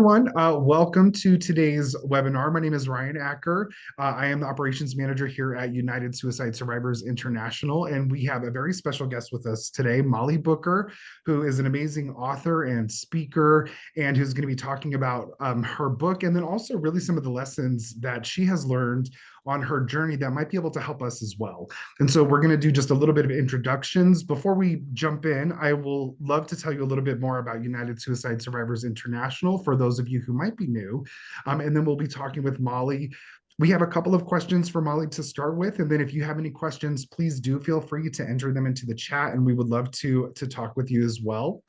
everyone. Welcome to today's webinar. My name is Ryan Acker. I am the operations manager here at United Suicide Survivors International, and we have a very special guest with us today, Molly Booker, who is an amazing author and speaker, and who's going to be talking about her book and then also really some of the lessons that she has learned on her journey that might be able to help us as well. And so we're going to do just a little bit of introductions. Before we jump in, I will love to tell you a little bit more about United Suicide Survivors International for those of you who might be new. And then we'll be talking with Molly. We have a couple of questions for Molly to start with. And then if you have any questions, please do feel free to enter them into the chat and we would love to talk with you as well.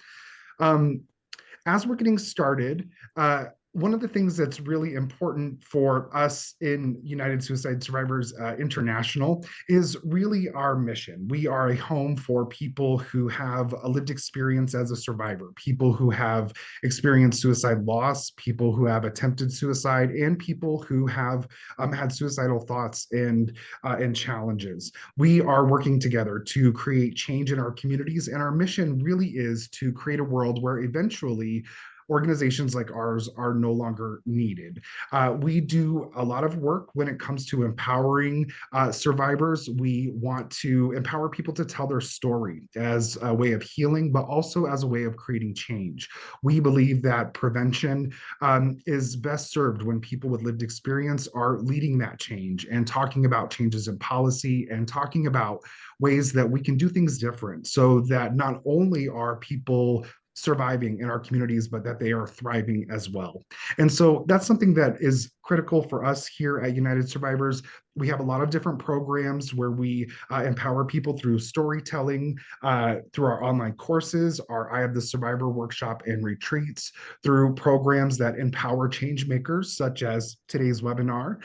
Um, as we're getting started, one of the things that's really important for us in United Suicide Survivors International is really our mission. We are a home for people who have a lived experience as a survivor, people who have experienced suicide loss, people who have attempted suicide, and people who have had suicidal thoughts and challenges. We are working together to create change in our communities, and our mission really is to create a world where eventually organizations like ours are no longer needed. We do a lot of work when it comes to empowering survivors. We want to empower people to tell their story as a way of healing, but also as a way of creating change. We believe that prevention is best served when people with lived experience are leading that change and talking about changes in policy and talking about ways that we can do things different so that not only are people surviving in our communities, but that they are thriving as well. And so that's something that is critical for us here at United Survivors. We have a lot of different programs where we empower people through storytelling, through our online courses, our I Have the Survivor workshop and retreats, through programs that empower change makers, such as today's webinar.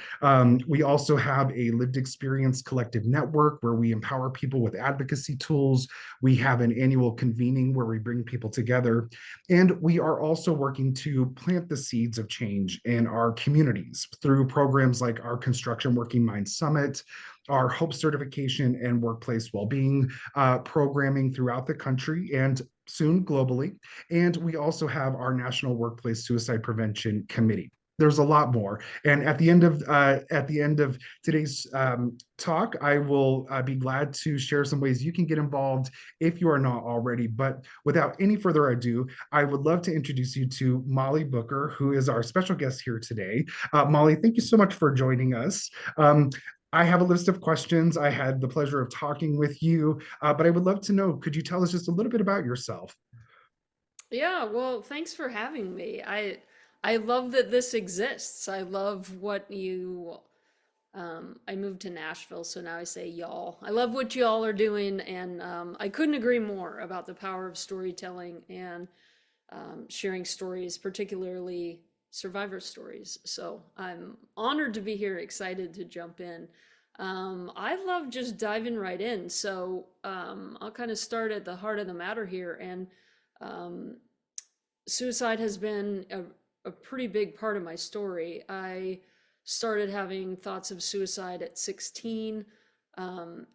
We also have a lived experience collective network where we empower people with advocacy tools. We have an annual convening where we bring people together. And we are also working to plant the seeds of change in our communities through programs like our Construction Working Mind Summit, our Hope Certification and Workplace Wellbeing programming throughout the country and soon globally. And we also have our National Workplace Suicide Prevention Committee. There's a lot more. And at the end of today's talk, I will be glad to share some ways you can get involved if you are not already. But without any further ado, I would love to introduce you to Molly Booker, who is our special guest here today. Molly, thank you so much for joining us. I have a list of questions. I had the pleasure of talking with you, but I would love to know, could you tell us just a little bit about yourself? Yeah, well, thanks for having me. I love that this exists. I love what you I moved to Nashville, so now I say y'all. I love what y'all are doing, and I couldn't agree more about the power of storytelling and sharing stories, particularly survivor stories. So I'm honored to be here, excited to jump in. I love just diving right in. So I'll kind of start at the heart of the matter here. And um, suicide has been a pretty big part of my story. I started having thoughts of suicide at 16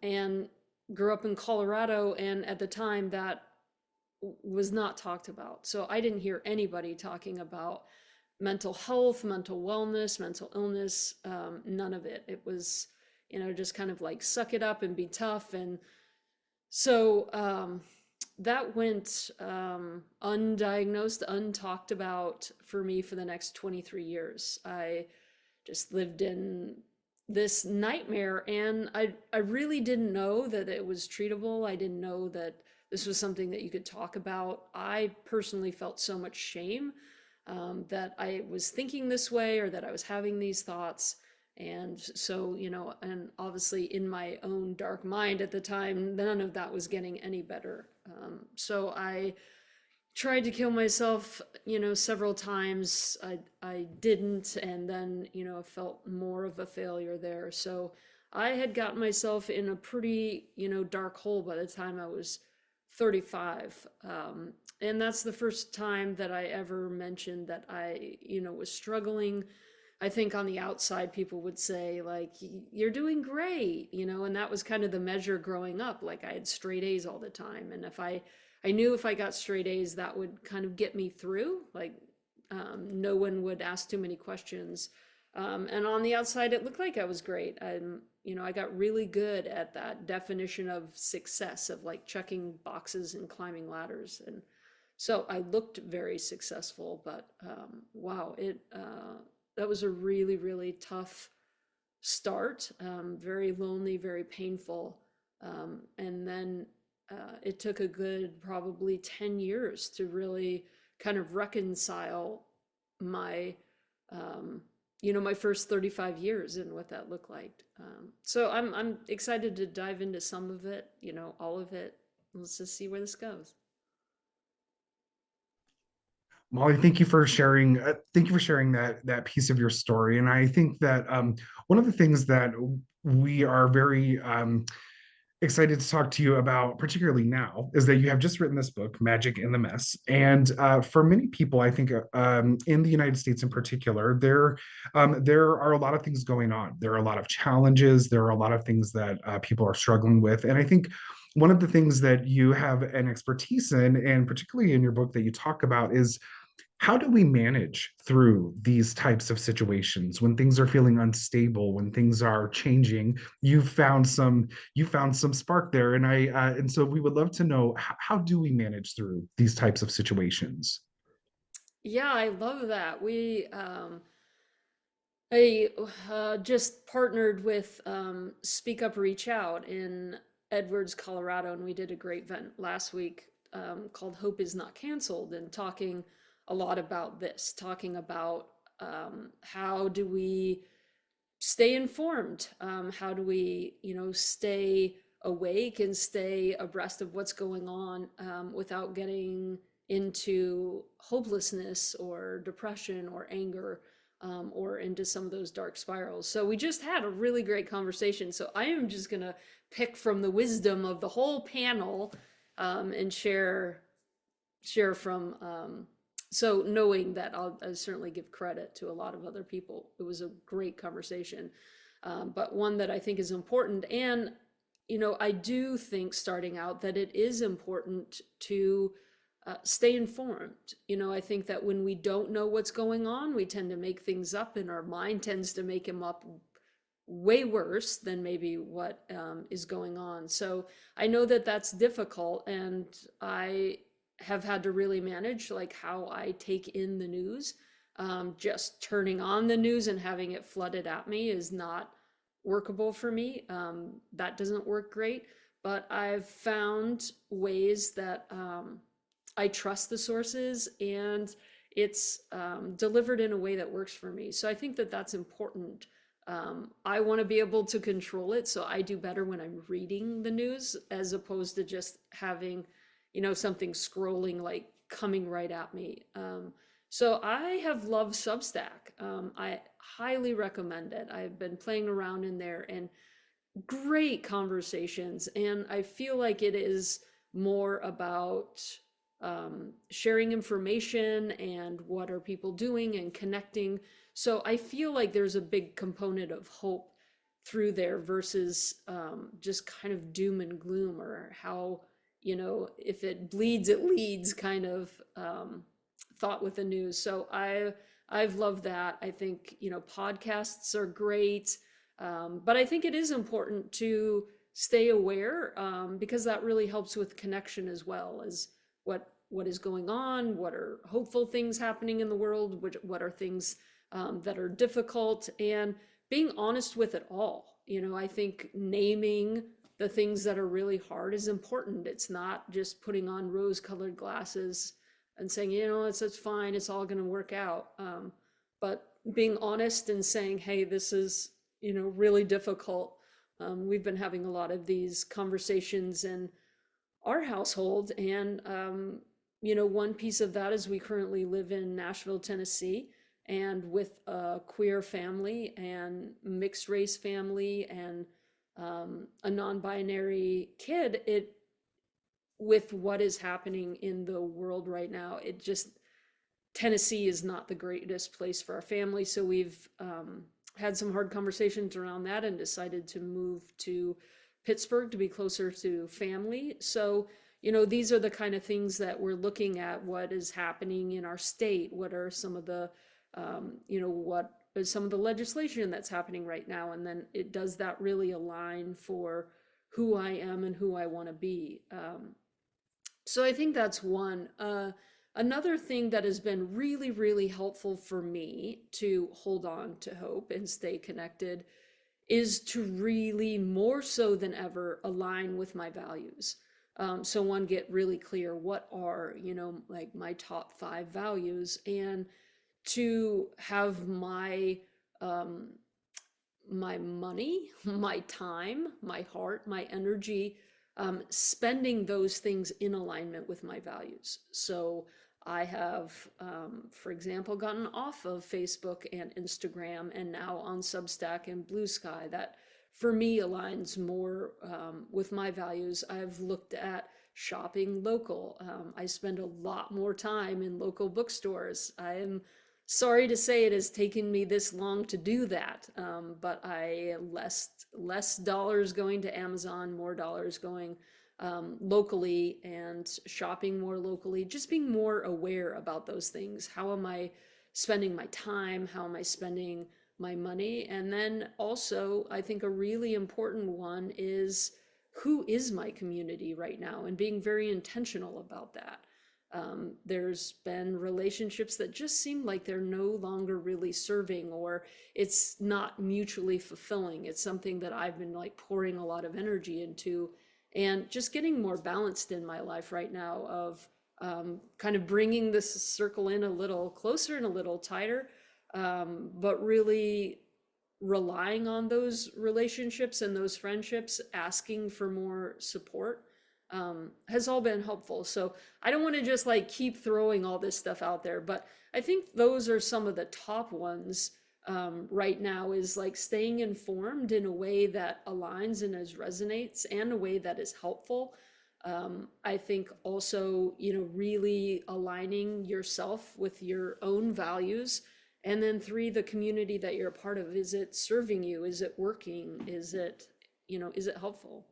and grew up in Colorado. And at the time, that was not talked about. So I didn't hear anybody talking about mental health, mental wellness, mental illness, none of it. It was, just kind of like suck it up and be tough. And so that went undiagnosed, untalked about for me for the next 23 years. I just lived in this nightmare, and I really didn't know that it was treatable. I didn't know that this was something that you could talk about. I personally felt so much shame that I was thinking this way or that I was having these thoughts. And so, and obviously in my own dark mind at the time, none of that was getting any better. So I tried to kill myself, several times. I didn't, and then, felt more of a failure there. So I had gotten myself in a pretty, dark hole by the time I was 35. And that's the first time that I ever mentioned that I, was struggling. I think on the outside, people would say, like, you're doing great, and that was kind of the measure growing up. Like, I had straight A's all the time. And I knew if I got straight A's, that would kind of get me through. Like, No one would ask too many questions. And on the outside, it looked like I was great. I got really good at that definition of success, of like checking boxes and climbing ladders. And so I looked very successful, but wow, that was a really, really tough start, very lonely, very painful. And then it took a good probably 10 years to really kind of reconcile my, um, my first 35 years and what that looked like. So I'm excited to dive into some of it, all of it. Let's just see where this goes. Molly, thank you for sharing. Thank you for sharing that piece of your story. And I think that one of the things that we are very excited to talk to you about, particularly now, is that you have just written this book, Magic in the Mess. And for many people, I think in the United States in particular, there are a lot of things going on. There are a lot of challenges. There are a lot of things that people are struggling with. And I think one of the things that you have an expertise in, and particularly in your book that you talk about, is how do we manage through these types of situations when things are feeling unstable, when things are changing? You found some spark there, and so we would love to know, how do we manage through these types of situations? Yeah, I love that. I just partnered with Speak Up, Reach Out in Edwards, Colorado, and we did a great event last week called Hope is Not Canceled, and talking a lot about this, talking about how do we stay informed? How do we, stay awake and stay abreast of what's going on without getting into hopelessness or depression or anger or into some of those dark spirals? So we just had a really great conversation. So I am just going to pick from the wisdom of the whole panel and share from so knowing that I'll certainly give credit to a lot of other people. It was a great conversation, but one that I think is important. And I do think starting out that it is important to stay informed. I think that when we don't know what's going on, we tend to make things up, and our mind tends to make them up way worse than maybe what is going on. So I know that that's difficult, and I have had to really manage like how I take in the news. Just turning on the news and having it flooded at me is not workable for me. That doesn't work great, but I've found ways that I trust the sources, and it's delivered in a way that works for me. So I think that that's important. I want to be able to control it, so I do better when I'm reading the news as opposed to just having, something scrolling like coming right at me. So I have loved Substack. I highly recommend it. I've been playing around in there, and great conversations. And I feel like it is more about sharing information and what are people doing and connecting. So I feel like there's a big component of hope through there versus just kind of doom and gloom, or how, if it bleeds, it leads kind of thought with the news. So I've loved that. I think, podcasts are great. But I think it is important to stay aware because that really helps with connection as well as what is going on, what are hopeful things happening in the world, what are things that are difficult, and being honest with it all. I think naming the things that are really hard is important. It's not just putting on rose-colored glasses and saying, it's fine, it's all going to work out. But being honest and saying, hey, this is, really difficult. We've been having a lot of these conversations in our household. And, one piece of that is we currently live in Nashville, Tennessee, and with a queer family and mixed race family and a non-binary kid, with what is happening in the world right now, Tennessee is not the greatest place for our family. So we've had some hard conversations around that and decided to move to Pittsburgh to be closer to family. So, these are the kind of things that we're looking at. What is happening in our state? What are some of the, what is some of the legislation that's happening right now? And then it does that really align for who I am and who I want to be. So I think that's one. Another thing that has been really, really helpful for me to hold on to hope and stay connected is to really, more so than ever, align with my values. So one, get really clear what are, like my top 5 values, and to have um, my money, my time, my heart, my energy, spending those things in alignment with my values. So I have, for example, gotten off of Facebook and Instagram and now on Substack and Blue Sky. That for me aligns more with my values. I've looked at shopping local. I spend a lot more time in local bookstores. I am sorry to say it has taken me this long to do that, but I less dollars going to Amazon, more dollars going locally and shopping more locally, just being more aware about those things. How am I spending my time? How am I spending my money? And then also, I think a really important one is, who is my community right now, and being very intentional about that. There's been relationships that just seem like they're no longer really serving, or it's not mutually fulfilling. It's something that I've been like pouring a lot of energy into, and just getting more balanced in my life right now of kind of bringing this circle in a little closer and a little tighter, but really relying on those relationships and those friendships, asking for more support, has all been helpful. So I don't want to just like keep throwing all this stuff out there, but I think those are some of the top ones right now, is like staying informed in a way that aligns and as resonates, and a way that is helpful. I think also, really aligning yourself with your own values. And then 3, the community that you're a part of. Is it serving you? Is it working? Is it helpful?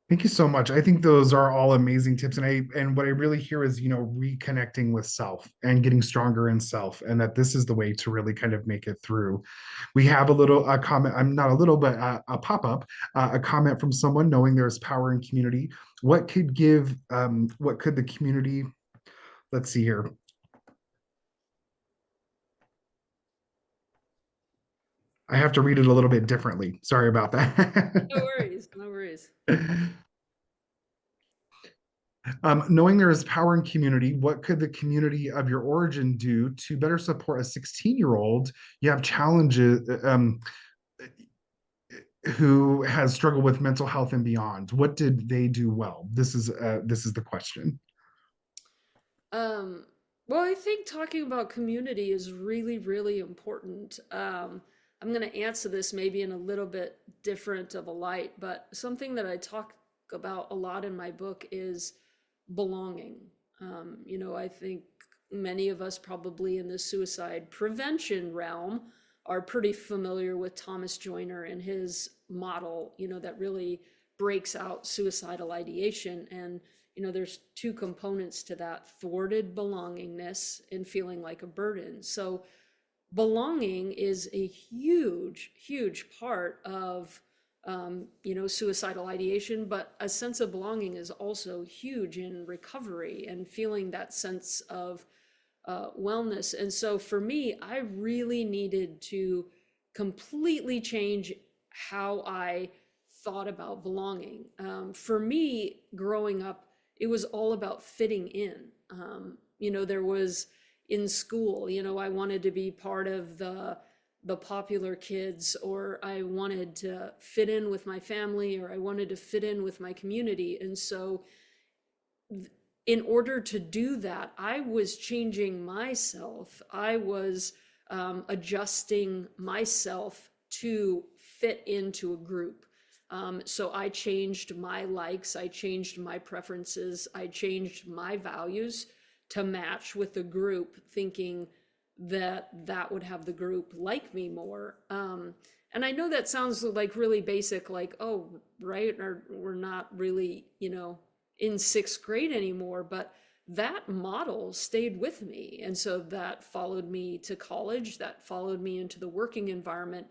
Thank you so much. I think those are all amazing tips. And what I really hear is, reconnecting with self and getting stronger in self, and that this is the way to really kind of make it through. We have a comment, I'm not a little, but a pop-up, a comment from someone: knowing there is power in community. What could the community, let's see here. I have to read it a little bit differently. Sorry about No that. worries, no worries. Knowing there is power in community, what could the community of your origin do to better support a 16-year-old you have challenges, who has struggled with mental health and beyond? What did they do well? This is the question. Um, well, I think talking about community is really, really important. I'm going to answer this maybe in a little bit different of a light, but something that I talk about a lot in my book is belonging. I think many of us probably in the suicide prevention realm are pretty familiar with Thomas Joyner and his model, that really breaks out suicidal ideation. And there's 2 components to that: thwarted belongingness and feeling like a burden. So belonging is a huge, huge part of suicidal ideation, but a sense of belonging is also huge in recovery and feeling that sense of wellness. And so for me, I really needed to completely change how I thought about belonging. For me, growing up, it was all about fitting in. There was, in school, I wanted to be part of the popular kids, or I wanted to fit in with my family, or I wanted to fit in with my community. And so in order to do that, I was changing myself. I was adjusting myself to fit into a group. So I changed my likes, I changed my preferences, I changed my values to match with the group, thinking that that would have the group like me more. And I know that sounds like really basic, like, oh, right, or we're not really, in sixth grade anymore, but that model stayed with me. And so that followed me to college, that followed me into the working environment.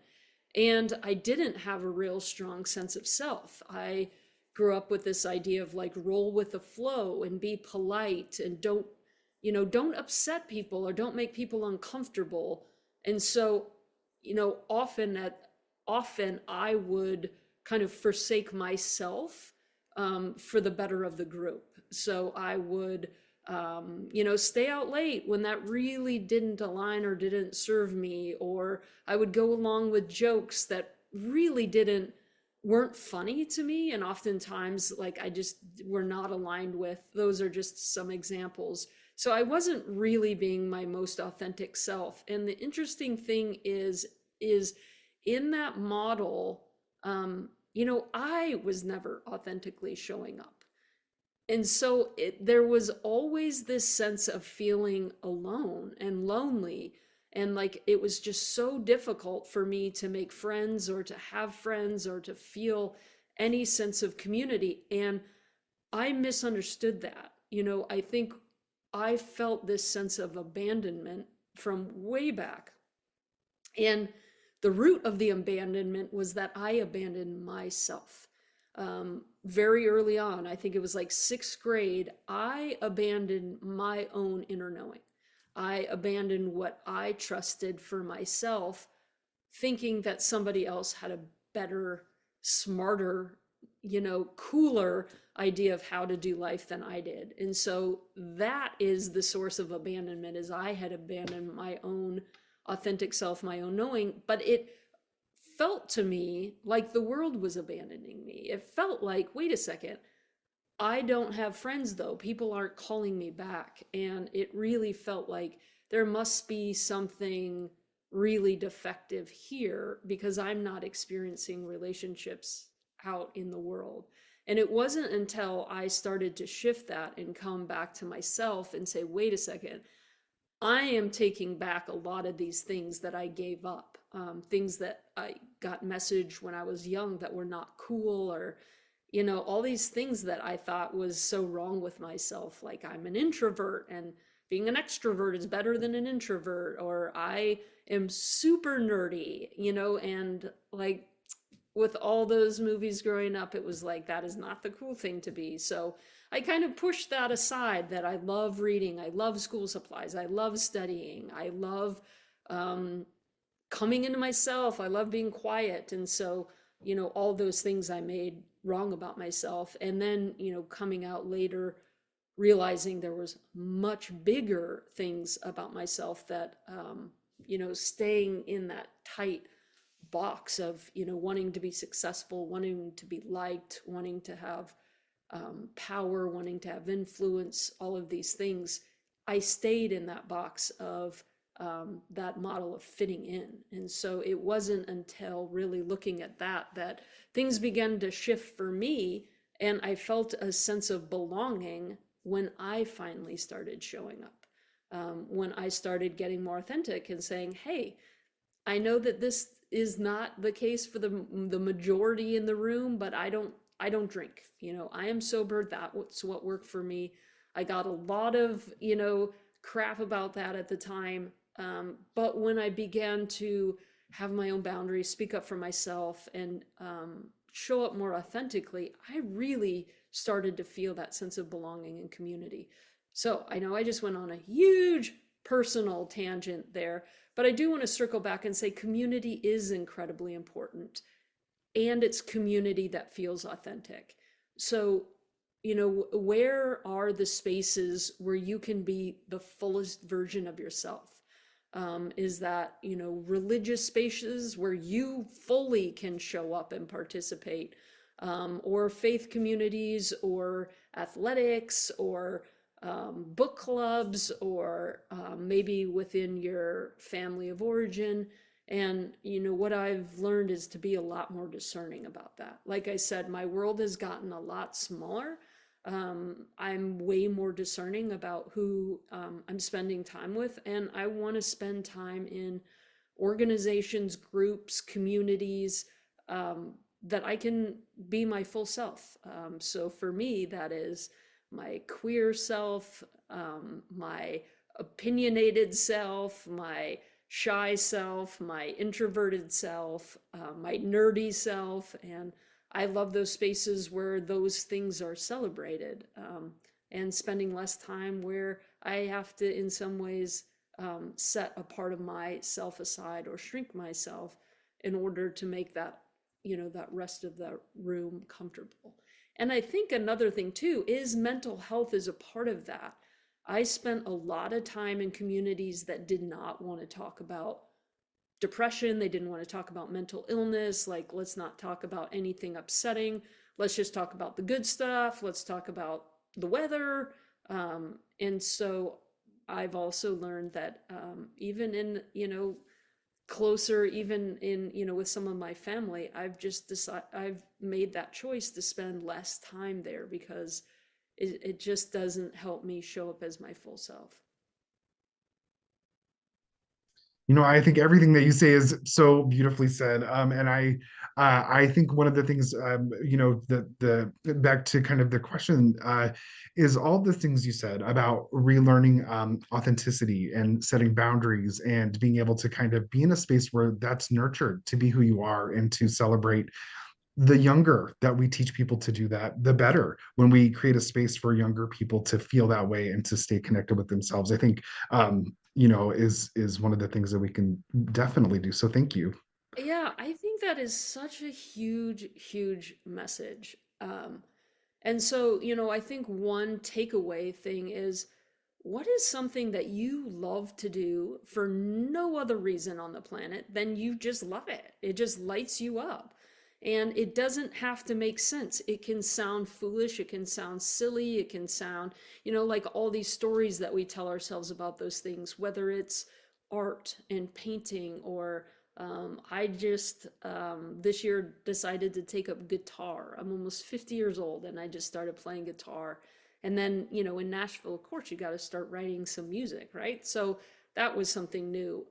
And I didn't have a real strong sense of self. I grew up with this idea of like roll with the flow and be polite and don't upset people or don't make people uncomfortable. And so, often I would kind of forsake myself for the better of the group. So I would, stay out late when that really didn't align or didn't serve me, or I would go along with jokes that really weren't funny to me, and oftentimes like I just were not aligned with. Those are just some examples. So I wasn't really being my most authentic self. And the interesting thing is in that model, I was never authentically showing up. And so there was always this sense of feeling alone and lonely. And like it was just so difficult for me to make friends or to have friends or to feel any sense of community. And I misunderstood that. I think I felt this sense of abandonment from way back. And the root of the abandonment was that I abandoned myself. Very early on, I think it was like sixth grade, I abandoned my own inner knowing. I abandoned what I trusted for myself, thinking that somebody else had a better, smarter, cooler idea of how to do life than I did. And so that is the source of abandonment, is I had abandoned my own authentic self, my own knowing. But it felt to me like the world was abandoning me. It felt like, wait a second, I don't have friends though. People aren't calling me back. And it really felt like there must be something really defective here because I'm not experiencing relationships out in the world. And it wasn't until I started to shift that and come back to myself and say, wait a second, I am taking back a lot of these things that I gave up, things that I got messaged when I was young that were not cool, or, all these things that I thought was so wrong with myself. Like I'm an introvert and being an extrovert is better than an introvert, or I am super nerdy, and like with all those movies growing up, it was like, that is not the cool thing to be. So I kind of pushed that aside, that I love reading, I love school supplies, I love studying, I love coming into myself, I love being quiet. And so, all those things I made wrong about myself. And then, coming out later, realizing there was much bigger things about myself that, staying in that tight box of, wanting to be successful, wanting to be liked, wanting to have power, wanting to have influence, all of these things, I stayed in that box of that model of fitting in. And so it wasn't until really looking at that things began to shift for me, and I felt a sense of belonging when I finally started showing up. When I started getting more authentic and saying, hey, I know that this is not the case for the majority in the room, but I don't drink. I am sober. That's what worked for me. I got a lot of, crap about that at the time. But when I began to have my own boundaries, speak up for myself, and show up more authentically, I really started to feel that sense of belonging and community. So I know I just went on a huge personal tangent there, but I do want to circle back and say community is incredibly important, and it's community that feels authentic. So, where are the spaces where you can be the fullest version of yourself? Is that, religious spaces where you fully can show up and participate, or faith communities, or athletics, or book clubs, or maybe within your family of origin. And, what I've learned is to be a lot more discerning about that. Like I said, my world has gotten a lot smaller. I'm way more discerning about who I'm spending time with, and I want to spend time in organizations, groups, communities, um, that I can be my full self. So for me, that is my queer self, my opinionated self, my shy self, my introverted self, my nerdy self. And I love those spaces where those things are celebrated, and spending less time where I have to, in some ways, set a part of myself aside or shrink myself in order to make that, that rest of the room comfortable. And I think another thing too is mental health is a part of that. I spent a lot of time in communities that did not want to talk about depression. They didn't want to talk about mental illness. Like, let's not talk about anything upsetting. Let's just talk about the good stuff. Let's talk about the weather. And so I've also learned that, even in, closer, even in, with some of my family, I've made that choice to spend less time there because it just doesn't help me show up as my full self. I think everything that you say is so beautifully said. And I think one of the things, the back to kind of the question, is all the things you said about relearning authenticity and setting boundaries and being able to kind of be in a space where that's nurtured to be who you are and to celebrate. The younger that we teach people to do that, the better. When we create a space for younger people to feel that way and to stay connected with themselves, I think, is one of the things that we can definitely do. So thank you. Yeah, I think that is such a huge, huge message. And so, I think one takeaway thing is, what is something that you love to do for no other reason on the planet than you just love it? It just lights you up. And it doesn't have to make sense. It can sound foolish, it can sound silly, it can sound, like all these stories that we tell ourselves about those things, whether it's art and painting or, I just, this year decided to take up guitar. I'm almost 50 years old and I just started playing guitar. And then, in Nashville, of course, you got to start writing some music, right? So that was something new.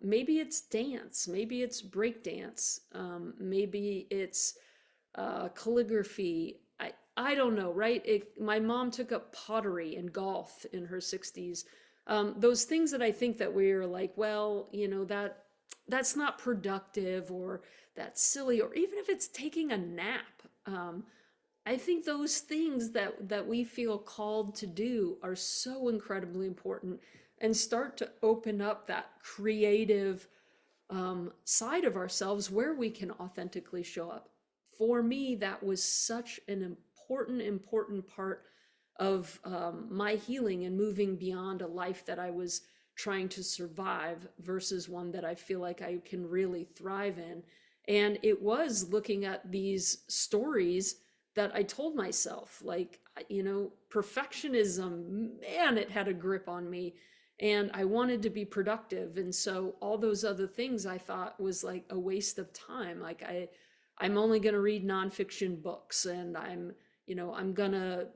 Maybe it's dance, maybe it's break dance, maybe it's calligraphy. I don't know, right? My mom took up pottery and golf in her 60s. Those things that I think that we're like, well, that's not productive or that's silly, or even if it's taking a nap. I think those things that we feel called to do are so incredibly important and start to open up that creative, side of ourselves where we can authentically show up. For me, that was such an important, important part of, my healing and moving beyond a life that I was trying to survive versus one that I feel like I can really thrive in. And it was looking at these stories that I told myself, like, perfectionism, man, it had a grip on me. And I wanted to be productive. And so all those other things I thought was like a waste of time. Like, I'm only going to read nonfiction books, and I'm gonna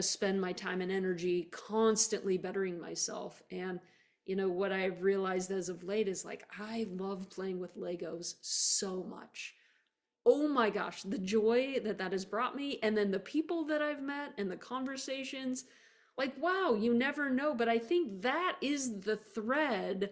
spend my time and energy constantly bettering myself. And what I've realized as of late is, like, I love playing with Legos so much. Oh my gosh, the joy that that has brought me, and then the people that I've met and the conversations. Like, wow, you never know. But I think that is the thread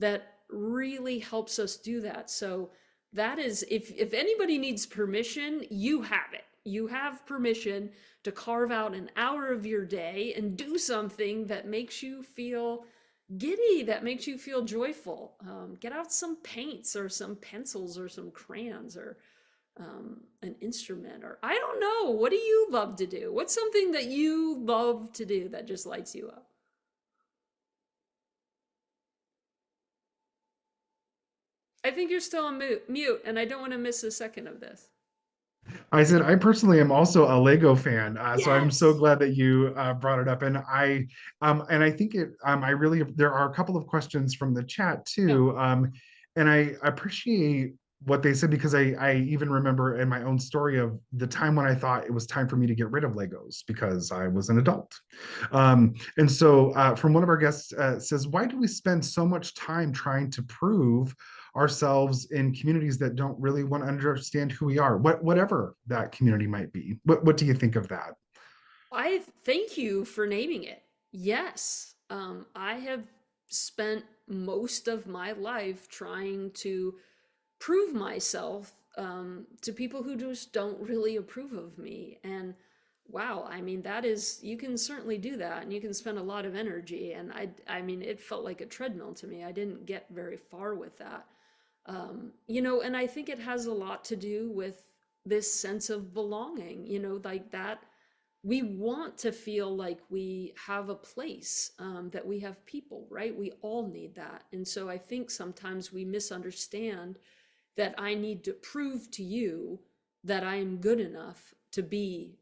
that really helps us do that. So that is, if anybody needs permission, you have it. You have permission to carve out an hour of your day and do something that makes you feel giddy, that makes you feel joyful. Get out some paints or some pencils or some crayons or, an instrument, or I don't know. What do you love to do? What's something that you love to do that just lights you up? I think you're still on mute, and I don't want to miss a second of this. I said I personally am also a Lego fan, so I'm so Yes. glad that you brought it up. And I think I really, there are a couple of questions from the chat Yeah. too, and I appreciate what they said, because I even remember in my own story of the time when I thought it was time for me to get rid of Legos because I was an adult. And so from one of our guests says, why do we spend so much time trying to prove ourselves in communities that don't really want to understand who we are, whatever that community might be? What do you think of that? I thank you for naming it. Yes, I have spent most of my life trying to prove myself to people who just don't really approve of me. And wow, I mean, that is, you can certainly do that and you can spend a lot of energy. And I mean, it felt like a treadmill to me. I didn't get very far with that. And I think it has a lot to do with this sense of belonging, like that we want to feel like we have a place, that we have people, right? We all need that. And so I think sometimes we misunderstand that I need to prove to you that I am good enough to be,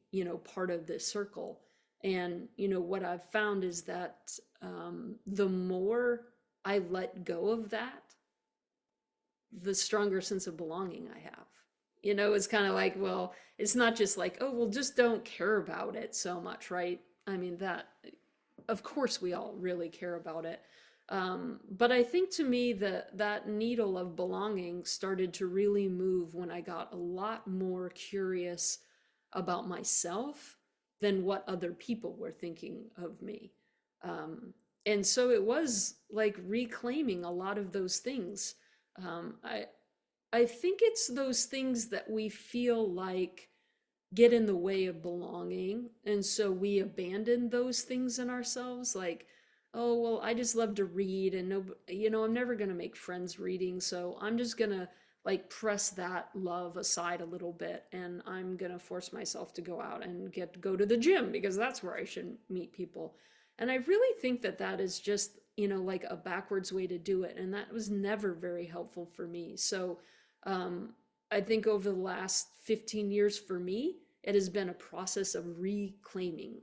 part of this circle. And, what I've found is that the more I let go of that, the stronger sense of belonging I have. It's kind of like, well, it's not just like, oh, well, just don't care about it so much, right? I mean, that, of course, we all really care about it. But I think to me that needle of belonging started to really move when I got a lot more curious about myself than what other people were thinking of me. And so it was like reclaiming a lot of those things. I think it's those things that we feel like get in the way of belonging. And so we abandon those things in ourselves, like, oh, well, I just love to read and no, I'm never going to make friends reading. So I'm just going to like press that love aside a little bit. And I'm going to force myself to go out and go to the gym because that's where I should meet people. And I really think that that is just, like a backwards way to do it. And that was never very helpful for me. So um, I think over the last 15 years for me, it has been a process of reclaiming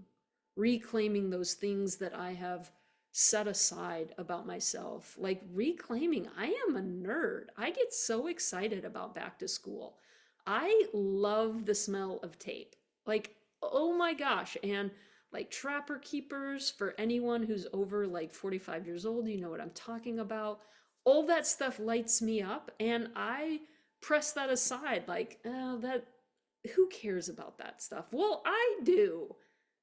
those things that I have set aside about myself. Like reclaiming, I am a nerd. I get so excited about back to school. I love the smell of tape. Like, oh my gosh. And like Trapper Keepers, for anyone who's over like 45 years old, you know what I'm talking about. All that stuff lights me up, and I press that aside. Like, oh, that, who cares about that stuff? Well, I do.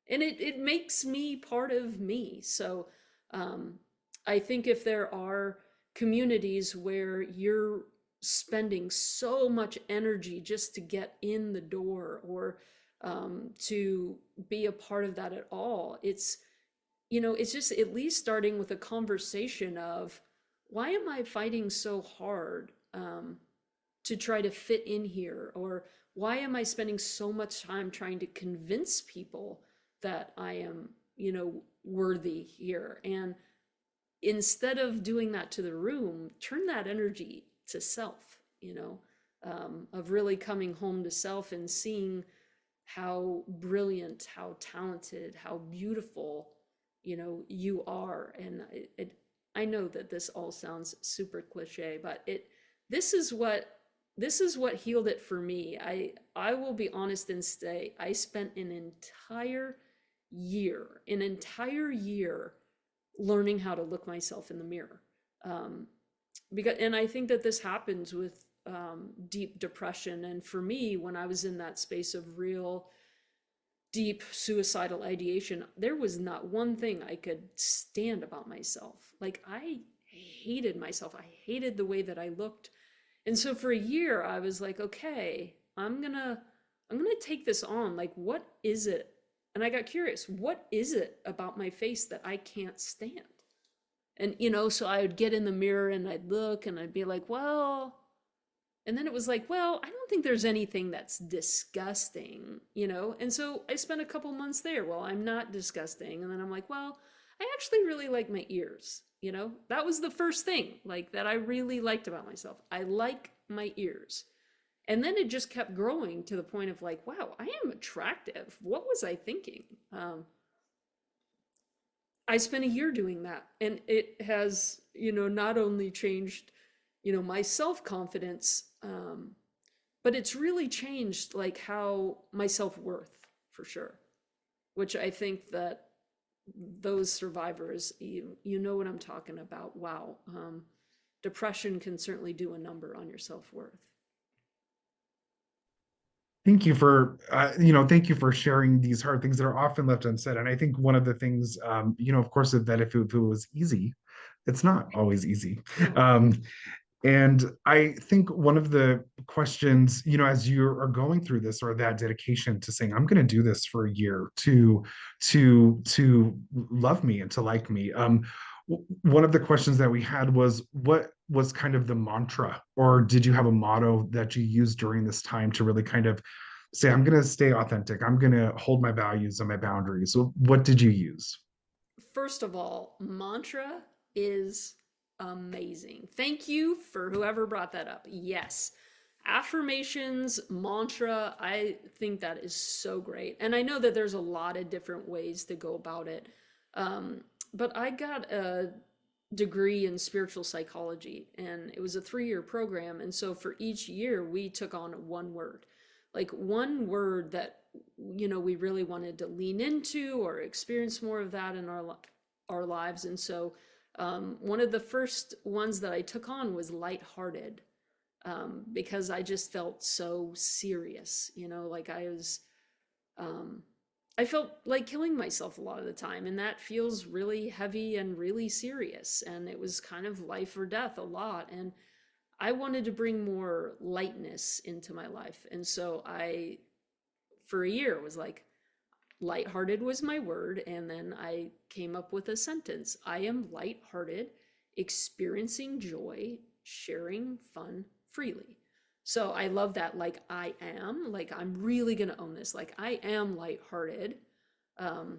And it makes me part of me. So um, I think if there are communities where you're spending so much energy just to get in the door, or to be a part of that at all, it's just at least starting with a conversation of, why am I fighting so hard to try to fit in here? Or why am I spending so much time trying to convince people that I am, worthy here? And instead of doing that to the room, turn that energy to self, of really coming home to self and seeing how brilliant, how talented, how beautiful, you are. And I know that this all sounds super cliche, but this is what this is what healed it for me. I will be honest and say I spent an entire year learning how to look myself in the mirror. Um, and I think that this happens with deep depression. And for me, when I was in that space of real deep suicidal ideation, there was not one thing I could stand about myself. Like, I hated myself. I hated the way that I looked. And so for a year I was like, okay, I'm going to take this on. Like, what is it? And I got curious, what is it about my face that I can't stand? And so I would get in the mirror and I'd look and I'd be like, well, and then it was like, well, I don't think there's anything that's disgusting, And so I spent a couple months there. Well, I'm not disgusting. And then I'm like, well, I actually really like my ears. That was the first thing like that I really liked about myself. I like my ears. And then it just kept growing to the point of like, wow, I am attractive. What was I thinking? I spent a year doing that, and it has, not only changed, my self confidence, But it's really changed like how my self-worth for sure, which I think that those survivors, you know what I'm talking about. Wow. Depression can certainly do a number on your self-worth. Thank you for thank you for sharing these hard things that are often left unsaid. And I think one of the things, of course, that if it was easy, it's not always easy. No. Um, And I think one of the questions, as you are going through this, or that dedication to saying, I'm going to do this for a year to love me and to like me. One of the questions that we had was, what was kind of the mantra, or did you have a motto that you used during this time to really kind of say, I'm going to stay authentic, I'm going to hold my values and my boundaries? So what did you use? First of all, mantra is amazing. Thank you for whoever brought that up. Yes. Affirmations, mantra, I think that is so great. And I know that there's a lot of different ways to go about it. Um, but I got a degree in spiritual psychology, and it was a 3-year program. And so for each year, we took on one word, like one word that we really wanted to lean into or experience more of that in our lives. And so one of the first ones that I took on was lighthearted, because I just felt so serious, like um, I felt like killing myself a lot of the time, and that feels really heavy and really serious. And it was kind of life or death a lot. And I wanted to bring more lightness into my life. And so I, for a year, was like, lighthearted was my word. And then I came up with a sentence: I am lighthearted, experiencing joy, sharing fun freely. So I love that. Like, I am, like, I'm really going to own this. Like, I am lighthearted. Um,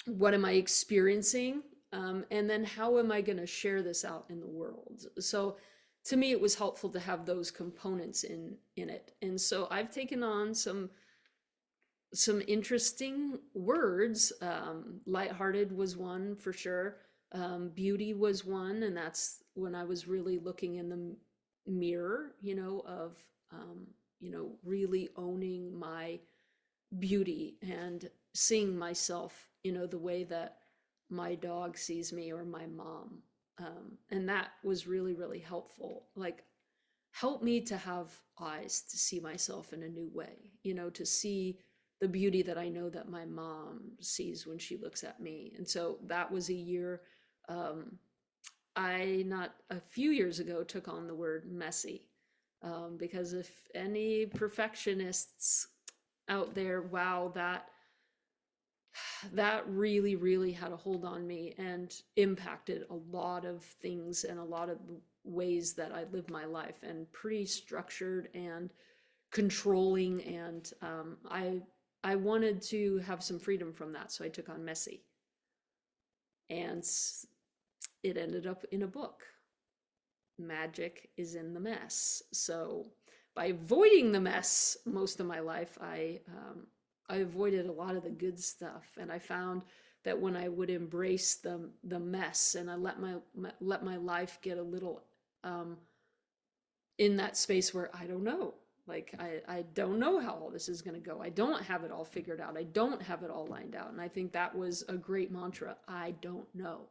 what am I experiencing? And then how am I going to share this out in the world? So to me, it was helpful to have those components in it. And so I've taken on some interesting words. Lighthearted was one for sure. Beauty was one, and that's when I was really looking in the mirror, of really owning my beauty and seeing myself, the way that my dog sees me, or my mom. And that was really, really helpful. Like, help me to have eyes to see myself in a new way, to see the beauty that I know that my mom sees when she looks at me. And so that was a year. Um, I, not a few years ago, took on the word messy, because if any perfectionists out there, wow, that really, really had a hold on me and impacted a lot of things and a lot of ways that I live my life, and pretty structured and controlling. And I wanted to have some freedom from that, so I took on messy, and it ended up in a book. Magic is in the mess. So by avoiding the mess most of my life, I avoided a lot of the good stuff. And I found that when I would embrace the mess, and I let my life get a little in that space where I don't know, like, I don't know how all this is going to go. I don't have it all figured out. I don't have it all lined out. And I think that was a great mantra. I don't know.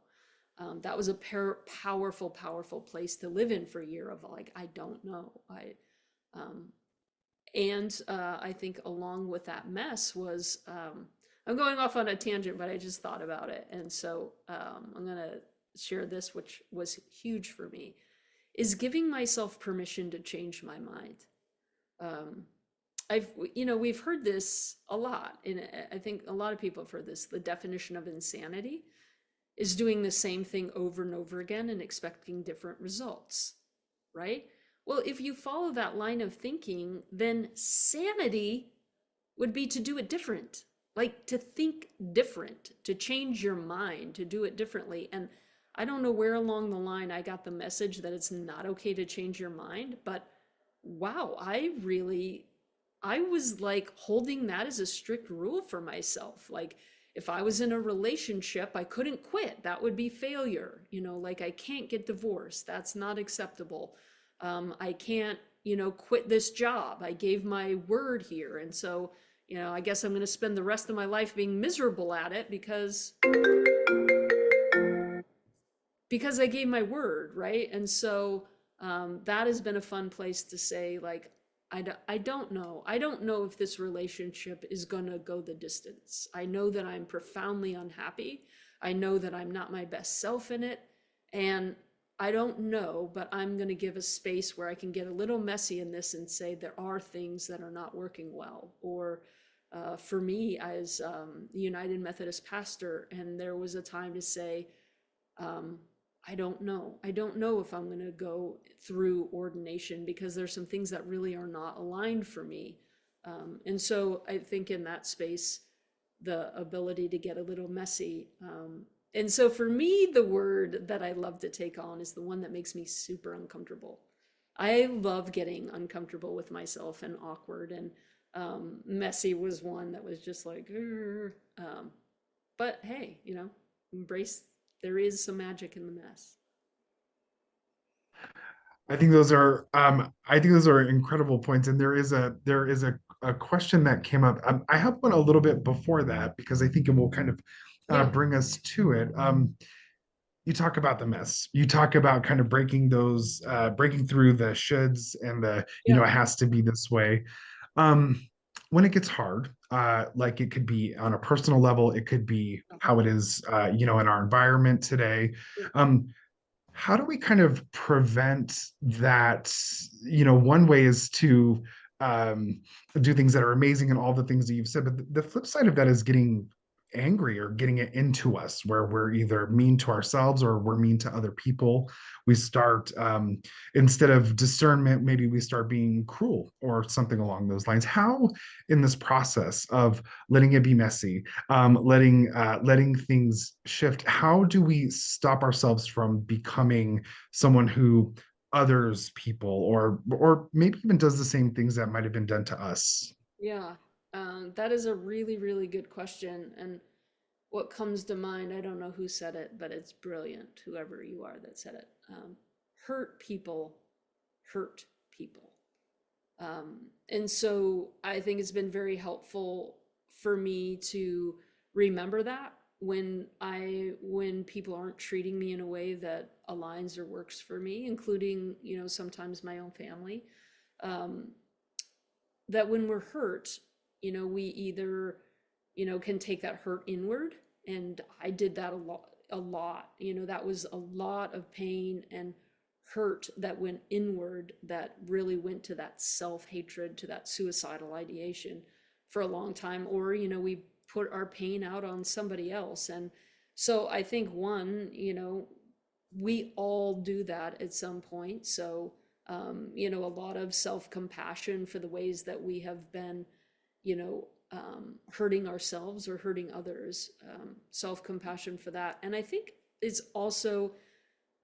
That was a powerful, powerful place to live in for a year, of like, I don't know. Um, I think along with that mess was, I'm going off on a tangent, but I just thought about it. And so I'm going to share this, which was huge for me, is giving myself permission to change my mind. Um, we've heard this a lot, and I think a lot of people have heard this. The definition of insanity is doing the same thing over and over again and expecting different results, right? Well, if you follow that line of thinking, then sanity would be to do it different, like to think different, to change your mind, to do it differently. And I don't know where along the line I got the message that it's not okay to change your mind, but wow, I was like holding that as a strict rule for myself. Like, if I was in a relationship, I couldn't quit. That would be failure. Like, I can't get divorced. That's not acceptable. I can't, quit this job. I gave my word here. And so, I guess I'm going to spend the rest of my life being miserable at it because I gave my word, right? And so that has been a fun place to say, like, I don't know. I don't know if this relationship is going to go the distance. I know that I'm profoundly unhappy. I know that I'm not my best self in it. And I don't know, but I'm going to give a space where I can get a little messy in this and say there are things that are not working well. Or for me, as United Methodist pastor, and there was a time to say, um, I don't know. I don't know if I'm going to go through ordination because there's some things that really are not aligned for me. And so I think in that space, the ability to get a little messy. And so for me, the word that I love to take on is the one that makes me super uncomfortable. I love getting uncomfortable with myself and awkward, and messy was one that was just like, but hey, embrace, there is some magic in the mess. I think those are incredible points. And there is a question that came up. I have one a little bit before that because I think it will kind of Yeah, bring us to it. You talk about the mess. You talk about kind of breaking through the shoulds and yeah, it has to be this way. Um, when it gets hard, like it could be on a personal level, it could be yeah, how it is, in our environment today. yeah, Um, how do we kind of prevent that? One way is to um, do things that are amazing and all the things that you've said, but the flip side of that is getting angry or getting it into us where we're either mean to ourselves or we're mean to other people. We start, instead of discernment, maybe we start being cruel or something along those lines. How, in this process of letting it be messy, letting things shift, how do we stop ourselves from becoming someone who others people or maybe even does the same things that might have been done to us? yeah. That is a really, really good question. And what comes to mind, I don't know who said it, but it's brilliant, whoever you are that said it. Hurt people hurt people. And so I think it's been very helpful for me to remember that when people aren't treating me in a way that aligns or works for me, including, sometimes my own family. Um, that when we're hurt, we either, can take that hurt inward. And I did that a lot. That was a lot of pain and hurt that went inward, that really went to that self-hatred, to that suicidal ideation for a long time. Or, we put our pain out on somebody else. And so I think one, we all do that at some point. So a lot of self-compassion for the ways that we have been, hurting ourselves or hurting others, self-compassion for that. And I think it's also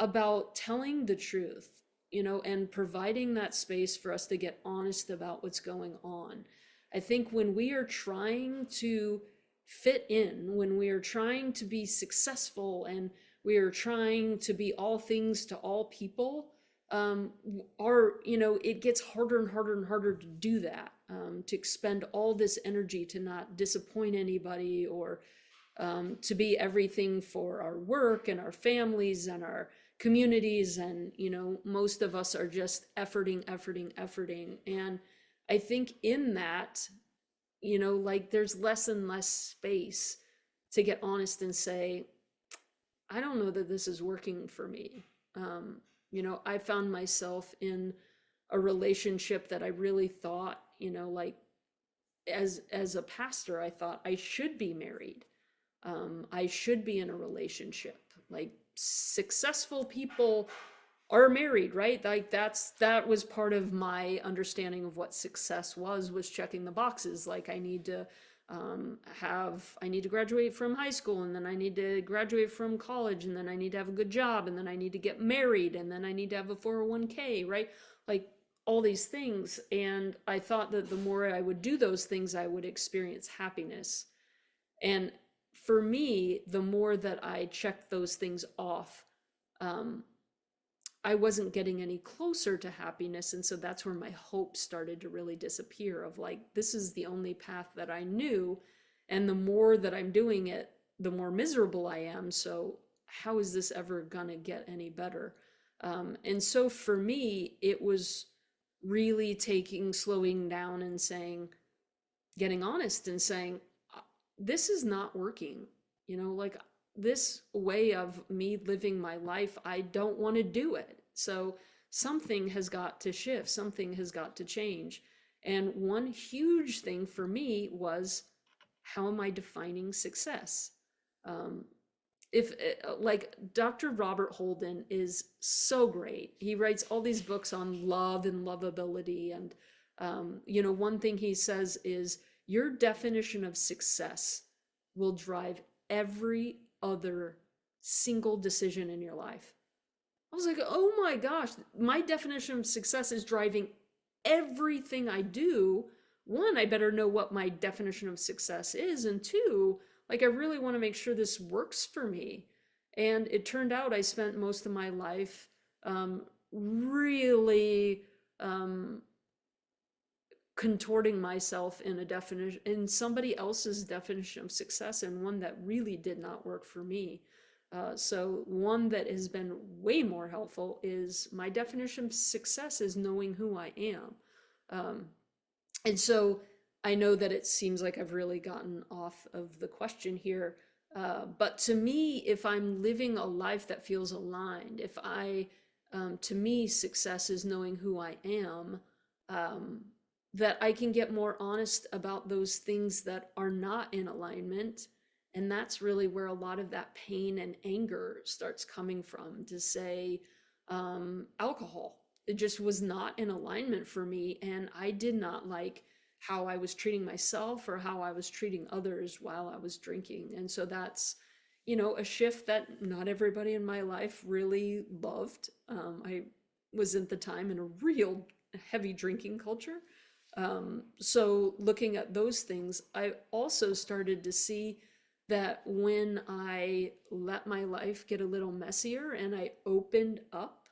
about telling the truth, and providing that space for us to get honest about what's going on. I think when we are trying to fit in, when we are trying to be successful and we are trying to be all things to all people, it gets harder and harder and harder to do that, to expend all this energy to not disappoint anybody, or to be everything for our work and our families and our communities. And most of us are just efforting. And I think in that, like, there's less and less space to get honest and say, I don't know that this is working for me. I found myself in a relationship that I really thought, like, as a pastor, I thought I should be married. I should be in a relationship. Like, successful people are married, right? Like, that was part of my understanding of what success was checking the boxes. Like, I need to graduate from high school, and then I need to graduate from college, and then I need to have a good job, and then I need to get married, and then I need to have a 401k, right? Like, all these things. And I thought that the more I would do those things, I would experience happiness. And for me, the more that I checked those things off, um, I wasn't getting any closer to happiness. And so that's where my hope started to really disappear of like, this is the only path that I knew. And the more that I'm doing it, the more miserable I am. So how is this ever gonna get any better? And so for me, it was really slowing down and saying, getting honest and saying, this is not working. Like this way of me living my life, I don't want to do it. So something has got to shift, something has got to change. And one huge thing for me was, how am I defining success? Um, if like Dr. Robert Holden is so great. He writes all these books on love and lovability. And, one thing he says is your definition of success will drive every other single decision in your life. I was like, oh my gosh, my definition of success is driving everything I do. One, I better know what my definition of success is. And two, like, I really want to make sure this works for me. And it turned out I spent most of my life really contorting myself in a definition, in somebody else's definition of success, and one that really did not work for me. So one that has been way more helpful is my definition of success is knowing who I am. And so I know that it seems like I've really gotten off of the question here. But to me, if I'm living a life that feels aligned, to me, success is knowing who I am, that I can get more honest about those things that are not in alignment. And that's really where a lot of that pain and anger starts coming from, to say, alcohol. It just was not in alignment for me. And I did not like how I was treating myself or how I was treating others while I was drinking. And so that's, a shift that not everybody in my life really loved. I was at the time in a real heavy drinking culture. So looking at those things, I also started to see that when I let my life get a little messier and I opened up,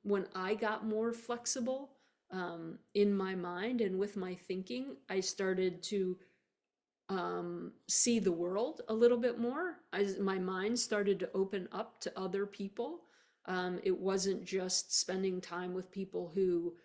when I got more flexible in my mind and with my thinking, I started to see the world a little bit more. My mind started to open up to other people. It wasn't just spending time with people who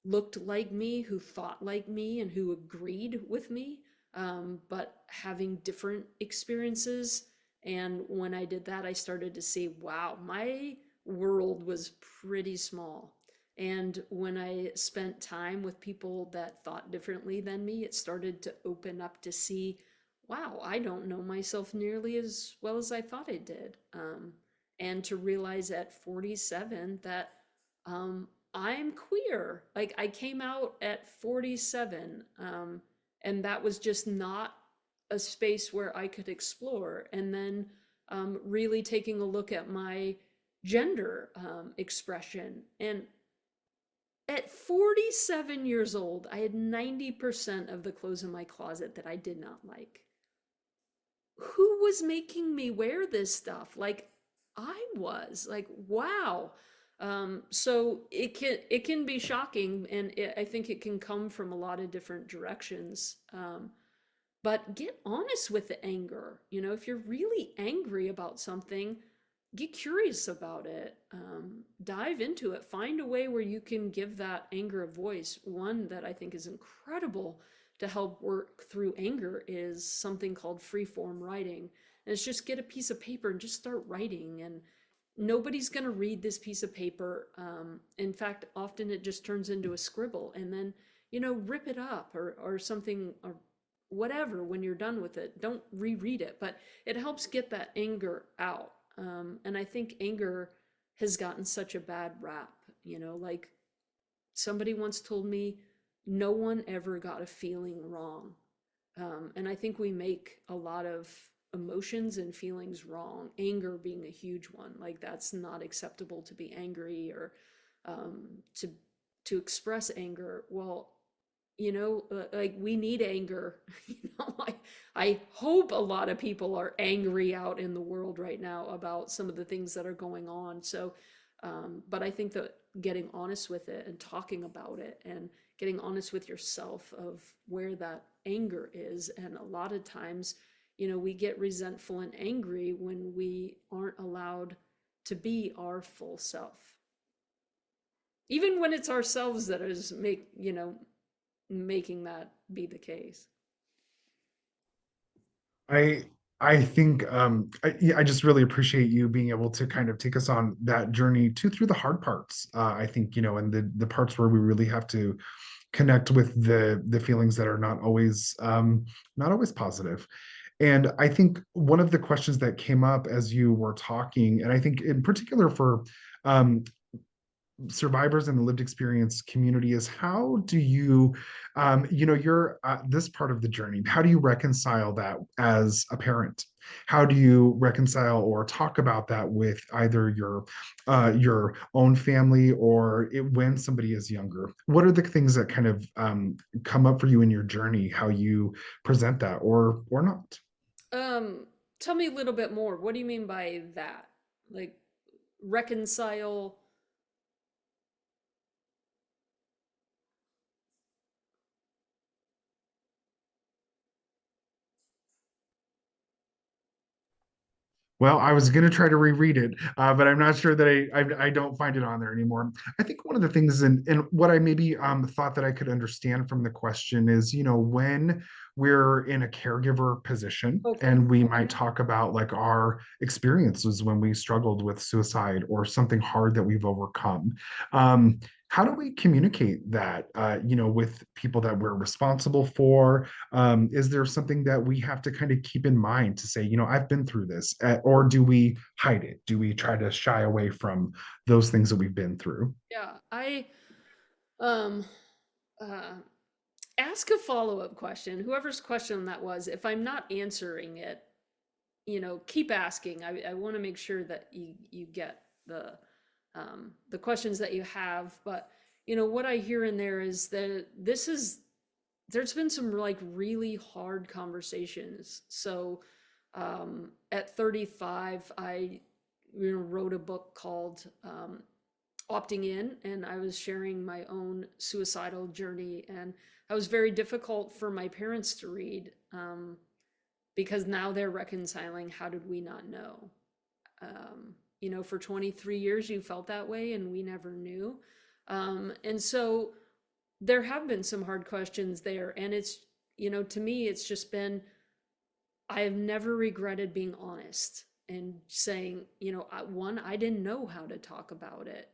looked like me, who thought like me, and who agreed with me, but having different experiences. And when I did that, I started to see, wow, my world was pretty small. And when I spent time with people that thought differently than me, it started to open up to see, wow, I don't know myself nearly as well as I thought I did. And to realize at 47 that I'm queer. Like, I came out at 47, and that was just not a space where I could explore. And then really taking a look at my gender expression. And at 47 years old, I had 90% of the clothes in my closet that I did not like. Who was making me wear this stuff? Like, I was like, wow. So it can be shocking, and I think it can come from a lot of different directions. But get honest with the anger. If you're really angry about something, get curious about it. Dive into it. Find a way where you can give that anger a voice. One that I think is incredible to help work through anger is something called free form writing. And it's just get a piece of paper and just start writing. And nobody's going to read this piece of paper. In fact, often it just turns into a scribble, and then, rip it up or something, or whatever. When you're done with it, don't reread it, but it helps get that anger out. And I think anger has gotten such a bad rap. Like, somebody once told me, no one ever got a feeling wrong. And I think we make a lot of emotions and feelings wrong, anger being a huge one. Like, that's not acceptable to be angry, or to express anger. Well, like, we need anger. I hope a lot of people are angry out in the world right now about some of the things that are going on. So But I think that getting honest with it and talking about it and getting honest with yourself of where that anger is. And a lot of times, we get resentful and angry when we aren't allowed to be our full self. Even when it's ourselves that is making that be the case. I I think yeah, I just really appreciate you being able to kind of take us on that journey to through the hard parts. I think, and the parts where we really have to connect with the feelings that are not always positive. And I think one of the questions that came up as you were talking, and I think in particular for um, survivors in the lived experience community, is how do you you're this part of the journey, how do you reconcile that as a parent? How do you reconcile or talk about that with either your own family or when somebody is younger? What are the things that kind of come up for you in your journey, how you present that or not? Um, Tell me a little bit more. What do you mean by that? Like reconcile. Well, I was going to try to reread it, but I'm not sure that I don't find it on there anymore. I think one of the things, and what I maybe thought that I could understand from the question is, when we're in a caregiver position Okay. and we might talk about like our experiences when we struggled with suicide or something hard that we've overcome. Um, how do we communicate that, with people that we're responsible for? Is there something that we have to kind of keep in mind to say, I've been through this, or do we hide it? Do we try to shy away from those things that we've been through? Yeah, I um uh ask a follow-up question. Whoever's question that was, if I'm not answering it, keep asking. I want to make sure that you get the questions that you have. But what I hear in there is that there's been some like really hard conversations. So at 35, I wrote a book called Opting In, and I was sharing my own suicidal journey, and that was very difficult for my parents to read, because now they're reconciling, how did we not know? For 23 years you felt that way and we never knew. And so there have been some hard questions there, and to me it's just been, I have never regretted being honest and saying, one, I didn't know how to talk about it.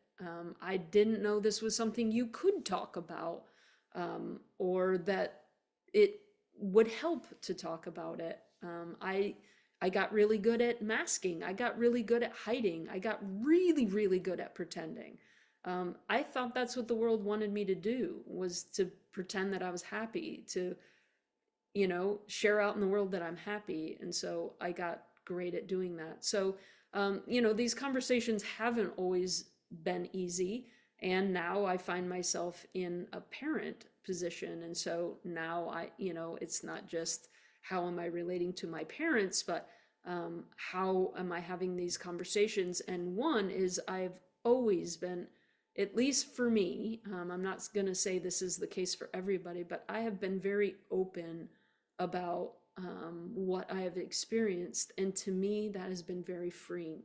I didn't know this was something you could talk about, or that it would help to talk about it. I got really good at masking. I got really good at hiding. I got really, really good at pretending. I thought that's what the world wanted me to do, was to pretend that I was happy, to share out in the world that I'm happy. And so I got great at doing that. So, these conversations haven't always been easy. And now I find myself in a parent position. And so now it's not just how am I relating to my parents, but how am I having these conversations? And one is, I've always been, at least for me, I'm not going to say this is the case for everybody, but I have been very open about what I have experienced. And to me, that has been very freeing.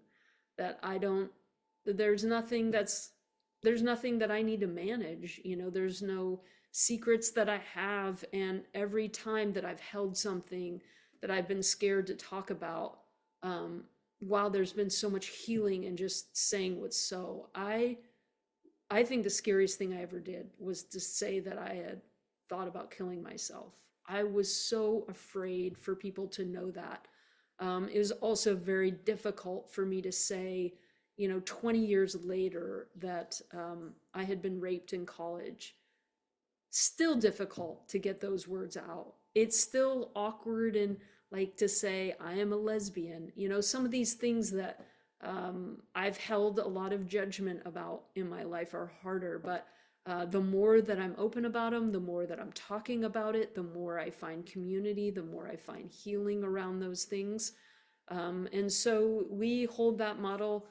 That I don't, there's nothing that's, there's nothing that I need to manage. There's no secrets that I have. And every time that I've held something that I've been scared to talk about, while there's been so much healing and just saying what's so, I think the scariest thing I ever did was to say that I had thought about killing myself. I was so afraid for people to know that. It was also very difficult for me to say, 20 years later, that I had been raped in college. Still difficult to get those words out. It's still awkward, and like to say I am a lesbian. Some of these things that I've held a lot of judgment about in my life are harder. But the more that I'm open about them, the more that I'm talking about it, the more I find community, the more I find healing around those things. And so we hold that model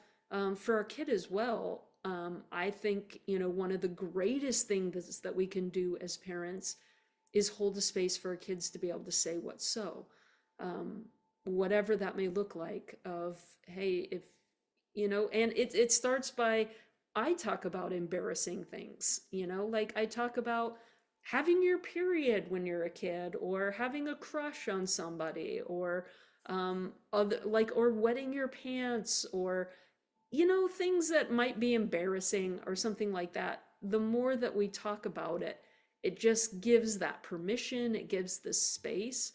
for our kid as well. I think, one of the greatest things that we can do as parents is hold a space for our kids to be able to say what's so. Um, Whatever that may look like, of, hey, if, and it starts by, I talk about embarrassing things, like I talk about having your period when you're a kid, or having a crush on somebody, or or wetting your pants, or things that might be embarrassing or something like that. The more that we talk about it, it just gives that permission, it gives the space,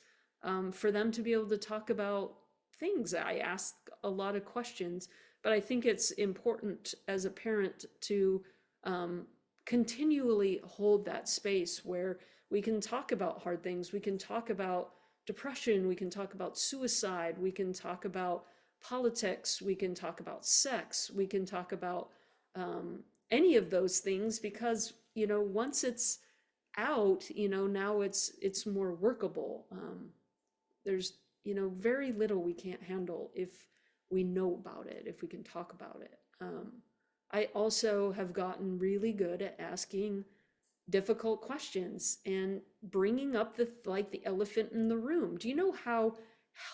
for them to be able to talk about things. I ask a lot of questions, but I think it's important as a parent to, um, continually hold that space where we can talk about hard things. We can talk about depression. We can talk about suicide. We can talk about politics. We can talk about sex. We can talk about, any of those things, because once it's out, now it's more workable. There's very little we can't handle if we know about it, if we can talk about it. I also have gotten really good at asking difficult questions and bringing up the elephant in the room. Do you know how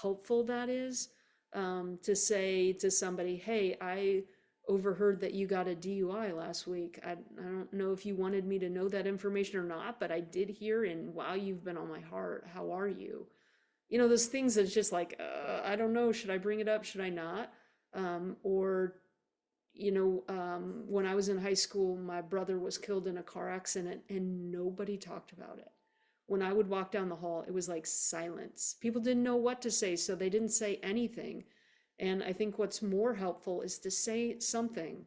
helpful that is? To say to somebody, hey, I overheard that you got a DUI last week. I don't know if you wanted me to know that information or not, but I did hear, and wow, you've been on my heart. How are you? Those things that's just like, I don't know, should I bring it up? Should I not? Or when I was in high school, my brother was killed in a car accident and nobody talked about it. When I would walk down the hall, it was like silence. People didn't know what to say, so they didn't say anything. And I think what's more helpful is to say something.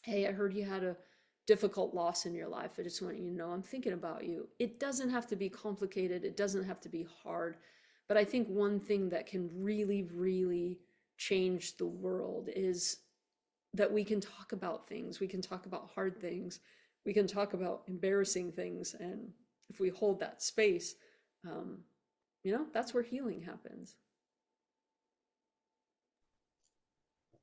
Hey, I heard you had a difficult loss in your life. I just want you to know I'm thinking about you. It doesn't have to be complicated, it doesn't have to be hard. But I think one thing that can really, really change the world is that we can talk about things. We can talk about hard things. We can talk about embarrassing things. And if we hold that space, um, that's where healing happens.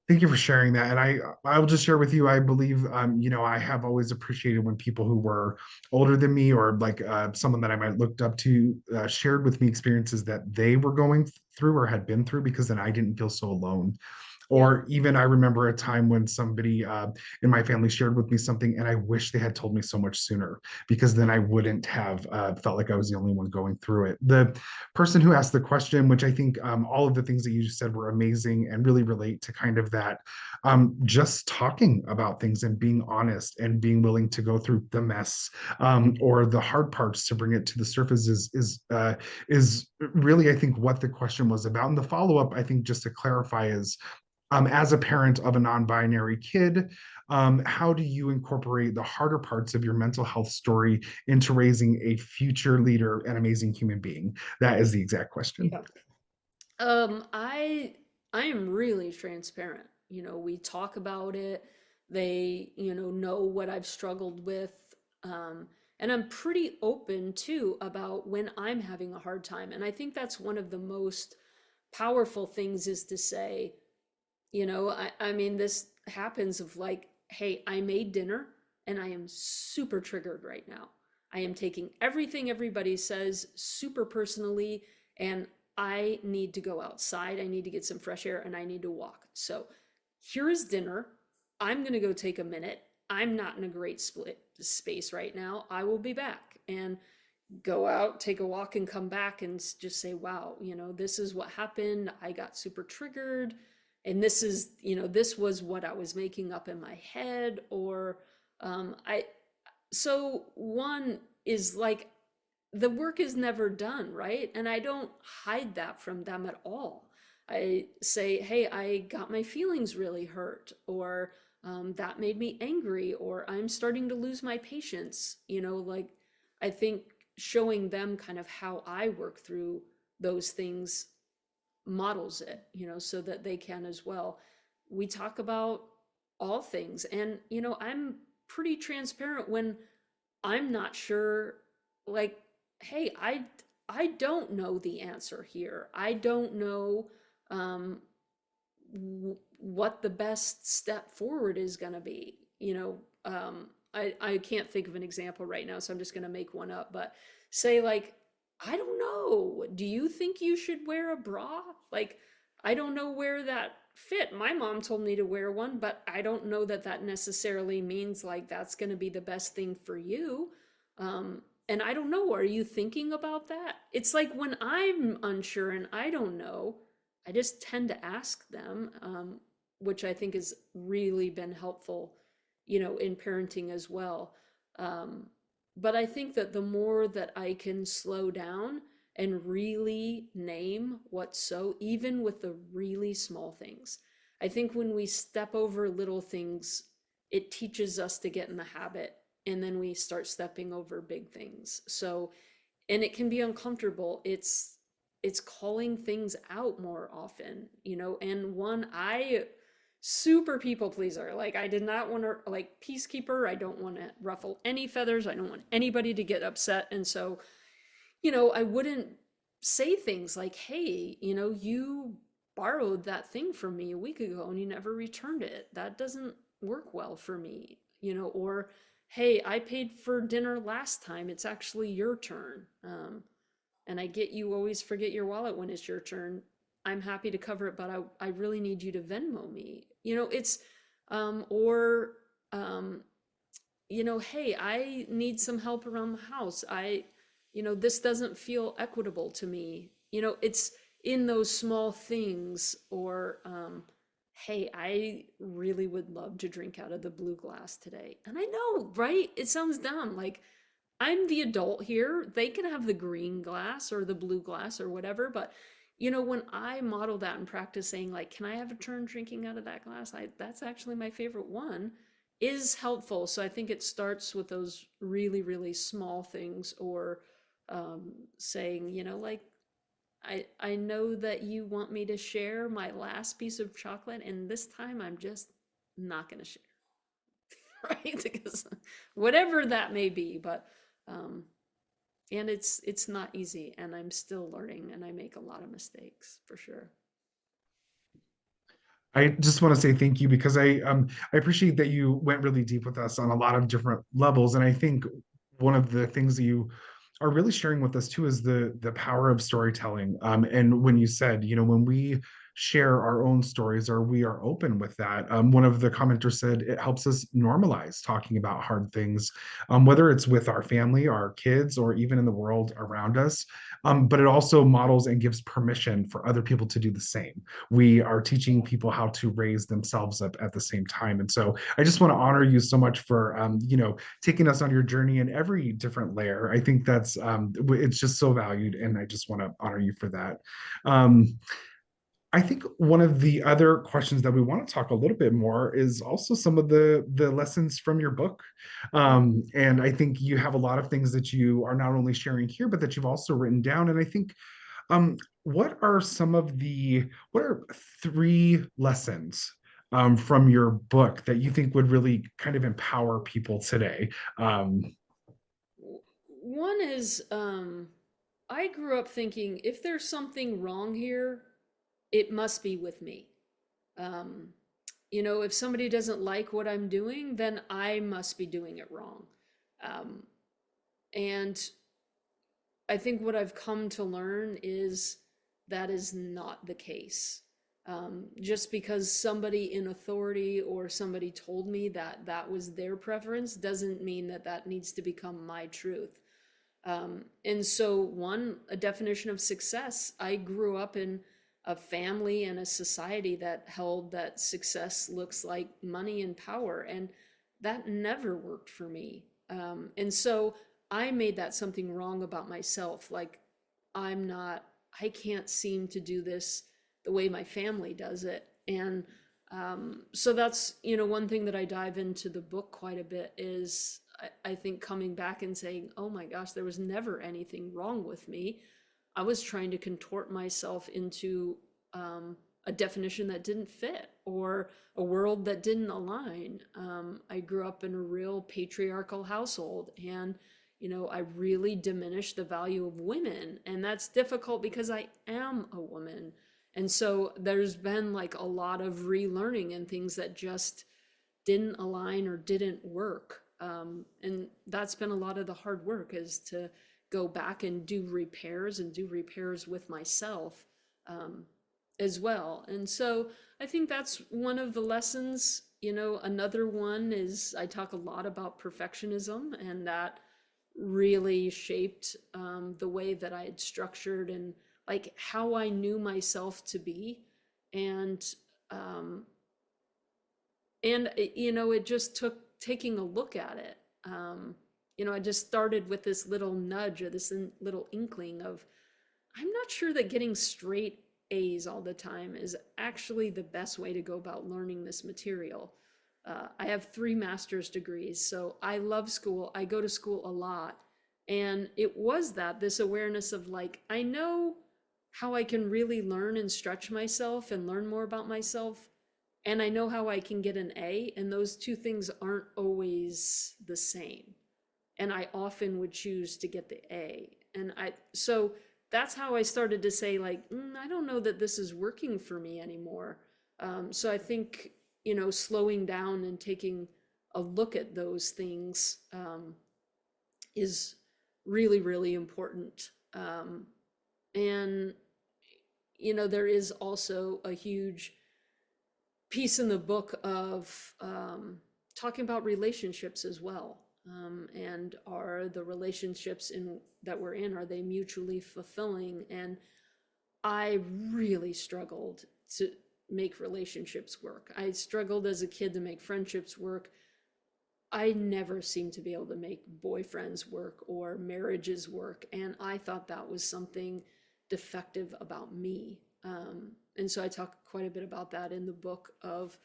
Thank you for sharing that. And I will just share with you, I believe, I have always appreciated when people who were older than me, or like someone that I might looked up to, shared with me experiences that they were going through or had been through, because then I didn't feel so alone. Yeah. Or even I remember a time when somebody in my family shared with me something, and I wish they had told me so much sooner, because then I wouldn't have felt like I was the only one going through it. The person who asked the question, which I think all of the things that you just said were amazing and really relate to kind of that, just talking about things and being honest and being willing to go through the mess, or the hard parts to bring it to the surface, is really, I think, what the question was about. And the follow up, I think, just to clarify, is as a parent of a non-binary kid, how do you incorporate the harder parts of your mental health story into raising a future leader and amazing human being? That is the exact question. Yeah. I am really transparent. We talk about it. They, know what I've struggled with. Um, and I'm pretty open too about when I'm having a hard time. And I think that's one of the most powerful things, is to say, I mean, this happens of like, hey, I made dinner and I am super triggered right now. I am taking everything everybody says super personally, and I need to go outside. I need to get some fresh air and I need to walk. So here is dinner. I'm going to go take a minute. I'm not in a great split space right now. I will be back. And go out, take a walk, and come back and just say, wow, this is what happened. I got super triggered. And this is, this was what I was making up in my head. Or so one is like, the work is never done, right? And I don't hide that from them at all. I say, hey, I got my feelings really hurt, or that made me angry, or I'm starting to lose my patience. Like, I think showing them kind of how I work through those things models it, so that they can as well. We talk about all things, and I'm pretty transparent when I'm not sure, like, hey, I don't know the answer here. I don't know, um what the best step forward is going to be. I can't think of an example right now, so I'm just going to make one up. But say, like, I don't know. Do you think you should wear a bra? Like, I don't know where that fit. My mom told me to wear one, but I don't know that that necessarily means like that's going to be the best thing for you. And I don't know. Are you thinking about that? It's like when I'm unsure and I don't know, I just tend to ask them, which I think has really been helpful, in parenting as well. Um, but I think that the more that I can slow down and really name what's so, even with the really small things, I think when we step over little things, it teaches us to get in the habit, and then we start stepping over big things. So, and it can be uncomfortable. It's calling things out more often, and one, I super people pleaser. Like, I did not want to, like, peacekeeper. I don't want to ruffle any feathers. I don't want anybody to get upset. And so, I wouldn't say things like, hey, you borrowed that thing from me a week ago and you never returned it. That doesn't work well for me, or hey, I paid for dinner last time. It's actually your turn. And I get you always forget your wallet when it's your turn. I'm happy to cover it, but I really need you to Venmo me. It's, or, um, hey, I need some help around the house. This doesn't feel equitable to me. It's in those small things, or, hey, I really would love to drink out of the blue glass today. And I know, right? It sounds dumb. Like, I'm the adult here. They can have the green glass or the blue glass or whatever. But, when I model that and practice saying, like, can I have a turn drinking out of that glass? That's actually my favorite one, is helpful. So I think it starts with those really, really small things, or saying, like, I know that you want me to share my last piece of chocolate, and this time I'm just not going to share, right? Because whatever that may be, but um, and it's not easy, and I'm still learning, and I make a lot of mistakes for sure. I just want to say thank you because I appreciate that you went really deep with us on a lot of different levels. And I think one of the things that you are really sharing with us too is the power of storytelling. And when you said, when we share our own stories or we are open with that, one of the commenters said it helps us normalize talking about hard things, whether it's with our family, our kids, or even in the world around us. But it also models and gives permission for other people to do the same. We are teaching people how to raise themselves up at the same time. And so I just want to honor you so much for, taking us on your journey in every different layer. I think that's, it's just so valued. And I just want to honor you for that. Um, I think one of the other questions that we want to talk a little bit more is also some of the lessons from your book. And I think you have a lot of things that you are not only sharing here, but that you've also written down. And I think what are what are three lessons from your book that you think would really kind of empower people today? Um, One is, I grew up thinking, if there's something wrong here, it must be with me. Um, if somebody doesn't like what I'm doing, then I must be doing it wrong. Um, and I think what I've come to learn is that is not the case. Just because somebody in authority or somebody told me that that was their preference doesn't mean that that needs to become my truth. And so, one, a definition of success. I grew up in a family and a society that held that success looks like money and power, and that never worked for me. And so, I made that something wrong about myself. Like, I'm not, I can't seem to do this the way my family does it. And so that's, one thing that I dive into the book quite a bit is, I think, coming back and saying, oh my gosh, there was never anything wrong with me. I was trying to contort myself into a definition that didn't fit, or a world that didn't align. I grew up in a real patriarchal household, and I really diminished the value of women, and that's difficult because I am a woman. And so there's been like a lot of relearning and things that just didn't align or didn't work. And that's been a lot of the hard work, is to go back and do repairs and do repairs with myself um, as well. And so I think that's one of the lessons. Another one is I talk a lot about perfectionism, and that really shaped the way that I had structured and like how I knew myself to be. And um, it just took taking a look at it. I just started with this little nudge, or this little inkling of, I'm not sure that getting straight A's all the time is actually the best way to go about learning this material. I have 3 master's degrees, so I love school. I go to school a lot. And it was this awareness of like, I know how I can really learn and stretch myself and learn more about myself. And I know how I can get an A, and those two things aren't always the same. And I often would choose to get the A. So that's how I started to say, like, I don't know that this is working for me anymore. So I think, slowing down and taking a look at those things is really, really important. And, there is also a huge piece in the book of talking about relationships as well. And are the relationships that we're in, are they mutually fulfilling? And I really struggled to make relationships work. I struggled as a kid to make friendships work. I never seemed to be able to make boyfriends work or marriages work. And I thought that was something defective about me. And so I talk quite a bit about that in the book of,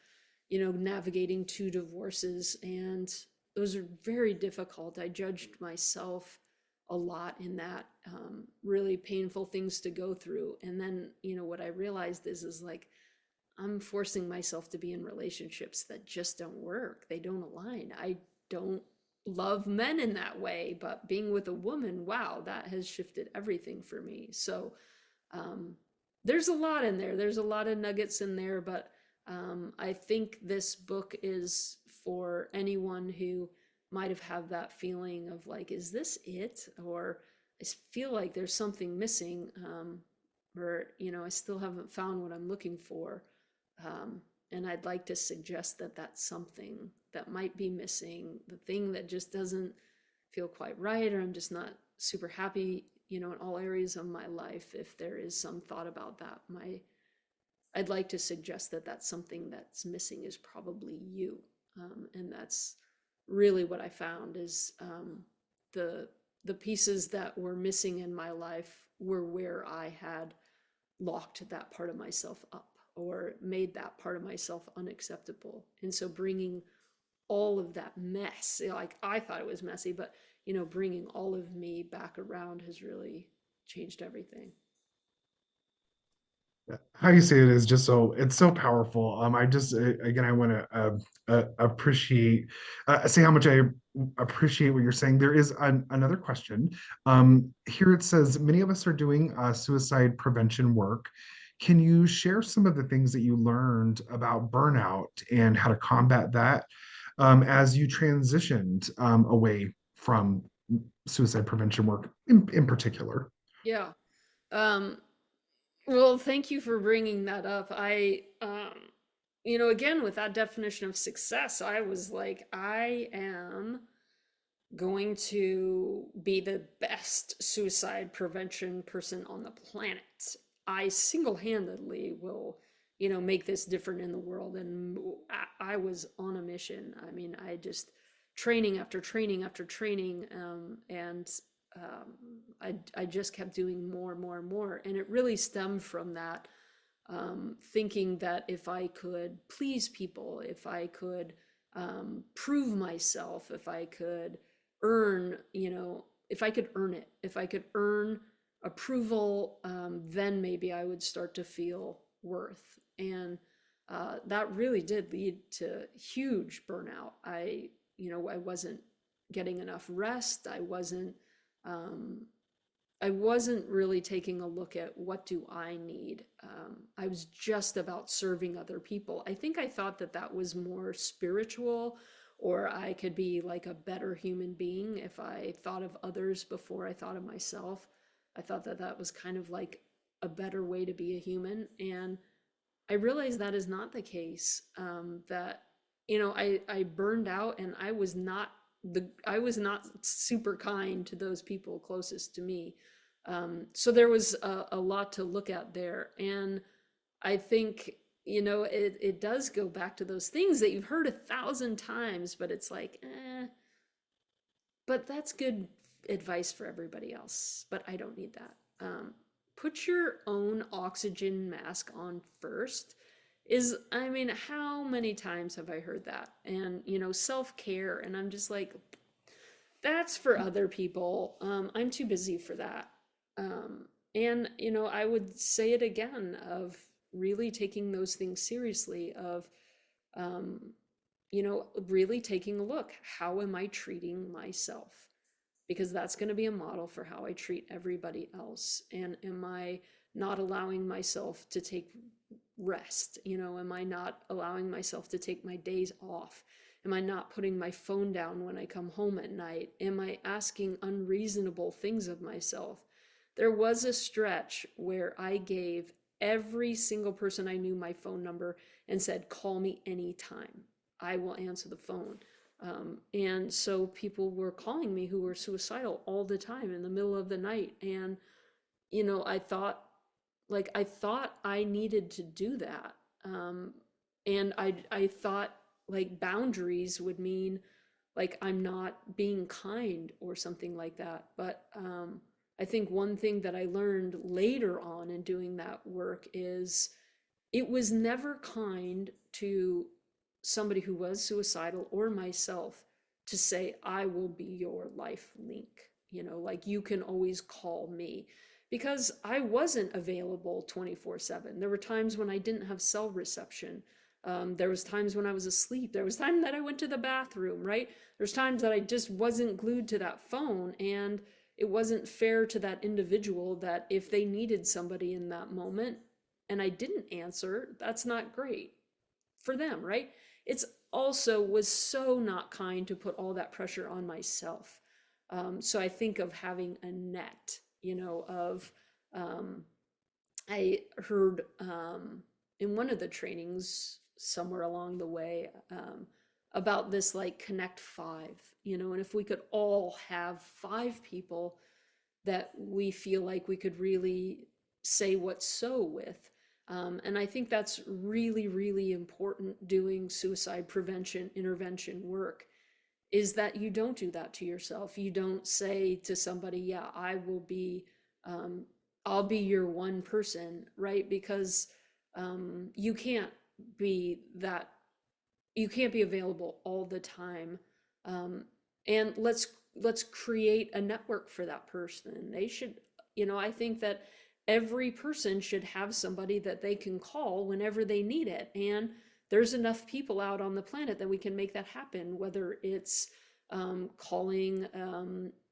navigating 2 divorces. And those are very difficult. I judged myself a lot in that, really painful things to go through. And then, what I realized is like, I'm forcing myself to be in relationships that just don't work. They don't align. I don't love men in that way, but being with a woman, wow, that has shifted everything for me. So um, there's a lot in there. There's a lot of nuggets in there, but I think this book is for anyone who might have had that feeling of like, is this it? Or I feel like there's something missing, or, I still haven't found what I'm looking for. And I'd like to suggest that that's something that might be missing, the thing that just doesn't feel quite right, or I'm just not super happy, in all areas of my life. If there is some thought about that, I'd like to suggest that that's something that's missing is probably you. And that's really what I found is the the pieces that were missing in my life were where I had locked that part of myself up or made that part of myself unacceptable. And so bringing all of that mess, like I thought it was messy, but bringing all of me back around has really changed everything. How you say it is just so it's so powerful. I just again I want to appreciate say how much I appreciate what you're saying. There is another question. Here it says many of us are doing suicide prevention work. Can you share some of the things that you learned about burnout and how to combat that as you transitioned away from suicide prevention work in particular? Yeah. Um, well, thank you for bringing that up. Again, with that definition of success, I was like, I am going to be the best suicide prevention person on the planet. I single-handedly will, make this different in the world. And I was on a mission. I mean, I just training after training after training, and I just kept doing more and more and more. And it really stemmed from that, thinking that if I could please people, if I could prove myself, if I could earn, if I could earn it, if I could earn approval, then maybe I would start to feel worth. And that really did lead to huge burnout. I wasn't getting enough rest. I wasn't, um, I wasn't really taking a look at what do I need. I was just about serving other people. I think I thought that that was more spiritual, or I could be like a better human being if I thought of others before I thought of myself. I thought that that was kind of like a better way to be a human. And I realized that is not the case. That I burned out, and I was not super kind to those people closest to me. So there was a lot to look at there, and I think it does go back to those things that you've heard 1,000 times, but it's like, but that's good advice for everybody else. But I don't need that. Put your own oxygen mask on first I mean, how many times have I heard that? And, self-care. And I'm just like, that's for other people. I'm too busy for that. And, I would say it again of really taking those things seriously, of, um, really taking a look. How am I treating myself? Because that's going to be a model for how I treat everybody else. And am I not allowing myself to take rest? Am I not allowing myself to take my days off? Am I not putting my phone down when I come home at night? Am I asking unreasonable things of myself? There was a stretch where I gave every single person I knew my phone number and said, call me anytime. I will answer the phone. And so people were calling me who were suicidal all the time in the middle of the night. And, I thought, I thought I needed to do that. And I thought like boundaries would mean like I'm not being kind or something like that. But I think one thing that I learned later on in doing that work is it was never kind to somebody who was suicidal or myself to say, I will be your life link. Like you can always call me, because I wasn't available 24/7. There were times when I didn't have cell reception. There was times when I was asleep. There was time that I went to the bathroom, right? There's times that I just wasn't glued to that phone, and it wasn't fair to that individual that if they needed somebody in that moment and I didn't answer, that's not great for them, right? It's also was so not kind to put all that pressure on myself. So I think of having a net, of um, I heard in one of the trainings somewhere along the way about this like connect five, and if we could all have five people that we feel like we could really say what's so with. And I think that's really, really important doing suicide prevention intervention work, is that you don't do that to yourself. You don't say to somebody, yeah, um, I'll be your one person, right? Because you can't be that, you can't be available all the time. Um, and let's create a network for that person. They should, I think that every person should have somebody that they can call whenever they need it. And there's enough people out on the planet that we can make that happen, whether it's calling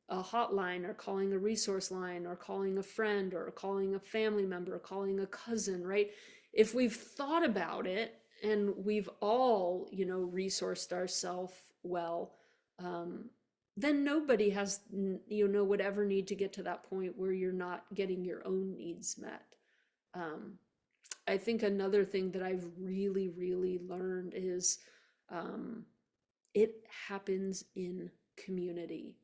a hotline, or calling a resource line, or calling a friend, or calling a family member, or calling a cousin, right? If we've thought about it and we've all, resourced ourselves well, um, then nobody has, would ever need to get to that point where you're not getting your own needs met. Um, I think another thing that I've really, really learned is um, it happens in community.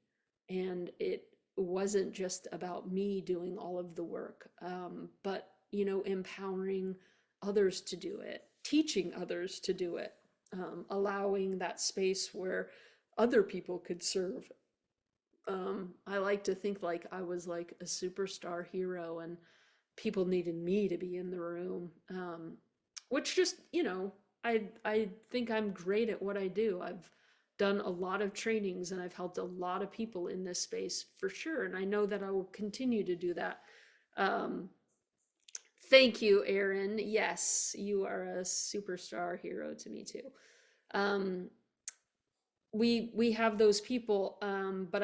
And it wasn't just about me doing all of the work, but, empowering others to do it, teaching others to do it, allowing that space where other people could serve. I like to think like I was like a superstar hero and people needed me to be in the room, which just, I think I'm great at what I do. I've done a lot of trainings and I've helped a lot of people in this space for sure. And I know that I will continue to do that. Um, Thank you, Aaron. Yes, you are a superstar hero to me too. Um, we have those people, but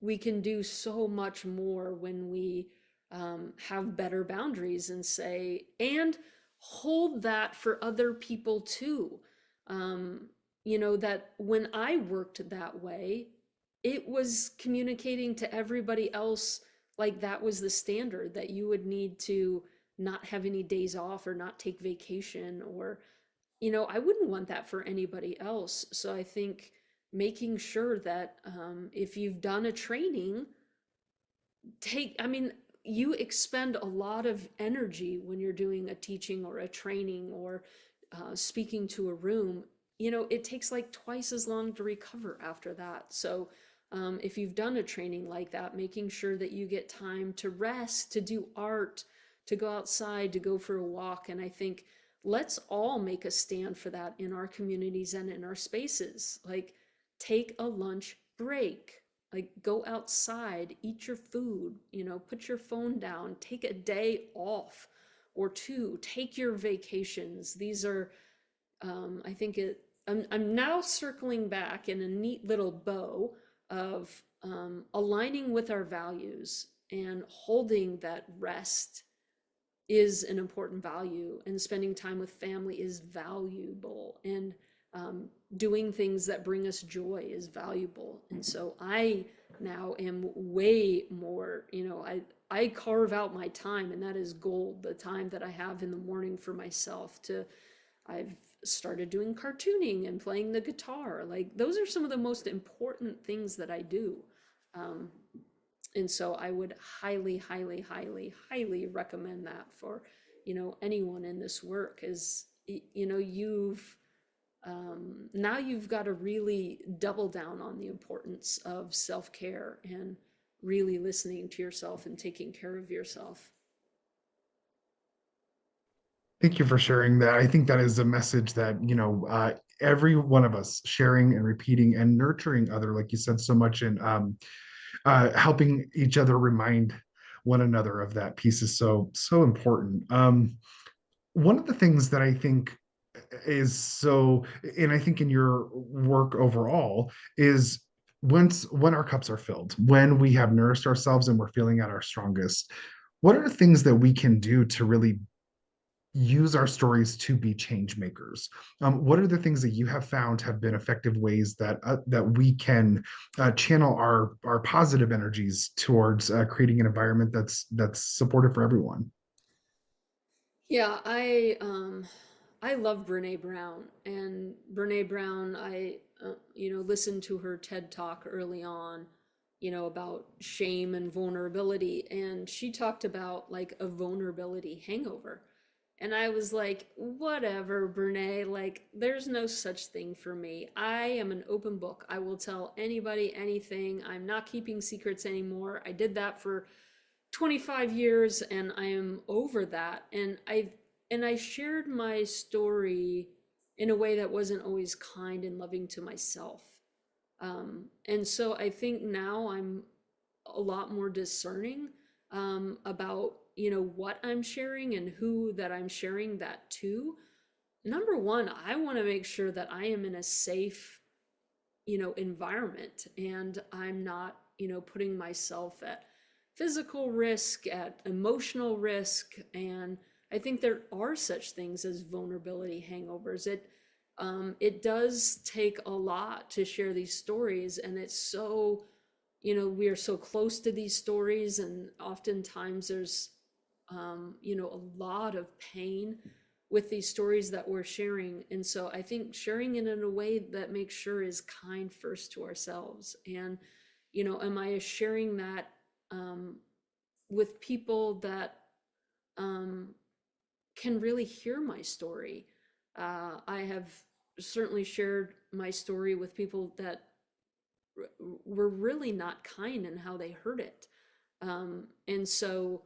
we can do so much more when we have better boundaries and say, and hold that for other people too. Um, that when I worked that way, it was communicating to everybody else like that was the standard, that you would need to not have any days off or not take vacation, or I wouldn't want that for anybody else. So I think making sure that if you've done a training, I mean, you expend a lot of energy when you're doing a teaching or a training or speaking to a room. It takes like twice as long to recover after that. So if you've done a training like that, making sure that you get time to rest, to do art, to go outside, to go for a walk. And I think let's all make a stand for that in our communities and in our spaces. Like, take a lunch break, like go outside, eat your food, put your phone down, take a day off or two, take your vacations. These are, I think I'm now circling back in a neat little bow of aligning with our values and holding that rest is an important value, and spending time with family is valuable, and doing things that bring us joy is valuable. And so I now am way more, I carve out my time, and that is gold, the time that I have in the morning for myself. I've started doing cartooning and playing the guitar. Like, those are some of the most important things that I do. Um, and so I would highly, highly, highly, highly recommend that for, anyone in this work. Is, now you've got to really double down on the importance of self-care and really listening to yourself and taking care of yourself. Thank you for sharing that. I think that is a message that, every one of us sharing and repeating and nurturing other, like you said so much, and helping each other remind one another of that piece is so, so important. One of the things that I think is so, and I think in your work overall, is when our cups are filled, when we have nourished ourselves and we're feeling at our strongest, what are the things that we can do to really use our stories to be change makers? What are the things that you have found have been effective ways that we can channel our positive energies towards creating an environment that's supportive for everyone? Yeah, I love Brene Brown, and Brene Brown, I listened to her TED Talk early on, about shame and vulnerability, and she talked about like a vulnerability hangover. And I was like, whatever, Brene, like, there's no such thing for me. I am an open book. I will tell anybody anything. I'm not keeping secrets anymore. I did that for 25 years and I am over that. And I shared my story in a way that wasn't always kind and loving to myself. And so I think now I'm a lot more discerning about what I'm sharing and who that I'm sharing that to. Number one, I want to make sure that I am in a safe environment, and I'm not putting myself at physical risk, at emotional risk. And I think there are such things as vulnerability hangovers. It does take a lot to share these stories, and it's so, we are so close to these stories, and oftentimes there's a lot of pain with these stories that we're sharing. And so I think sharing it in a way that makes sure is kind first to ourselves. And am I sharing that with people that um, can really hear my story? I have certainly shared my story with people that were really not kind in how they heard it. And so,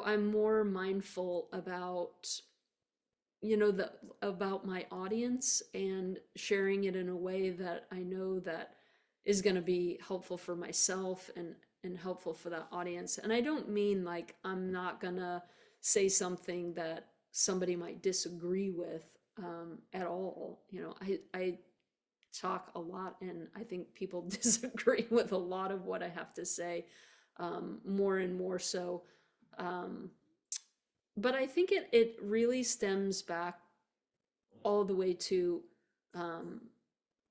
I'm more mindful about, about my audience, and sharing it in a way that I know that is going to be helpful for myself and helpful for the audience. And I don't mean like I'm not going to say something that somebody might disagree with at all. I talk a lot, and I think people disagree with a lot of what I have to say, more and more so. Um, but I think it really stems back all the way to um,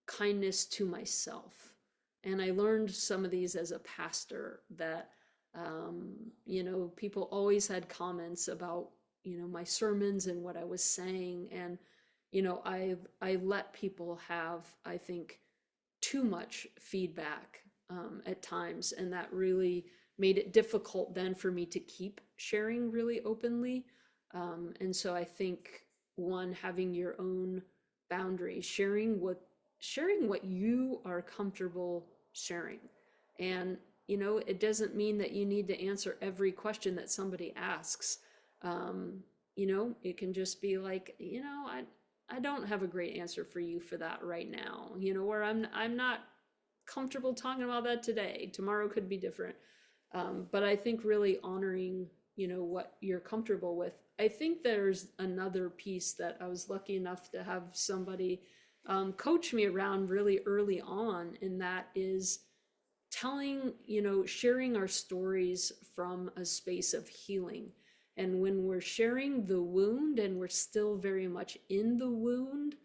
kindness to myself. And I learned some of these as a pastor that, people always had comments about, my sermons and what I was saying. And, I let people have, I think, too much feedback at times. And that really made it difficult then for me to keep sharing really openly. And so I think one, having your own boundaries, sharing what you are comfortable sharing. And, it doesn't mean that you need to answer every question that somebody asks. It can just be like, I don't have a great answer for you for that right now, or I'm not comfortable talking about that today. Tomorrow could be different. But I think really honoring, what you're comfortable with. I think there's another piece that I was lucky enough to have somebody coach me around really early on, and that is telling, sharing our stories from a space of healing. And when we're sharing the wound and we're still very much in the wound,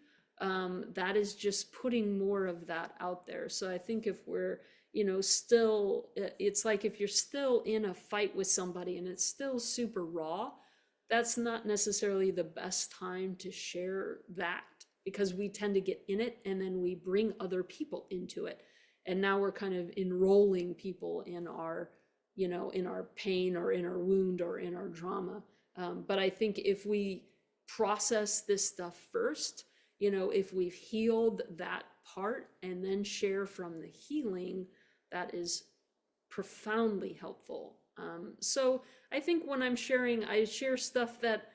that is just putting more of that out there. So I think if we're, still, it's like if you're still in a fight with somebody and it's still super raw, that's not necessarily the best time to share that, because we tend to get in it and then we bring other people into it. And now we're kind of enrolling people in our, in our pain or in our wound or in our drama. But I think if we process this stuff first, if we've healed that part and then share from the healing, that is profoundly helpful. So I think when I'm sharing, I share stuff that,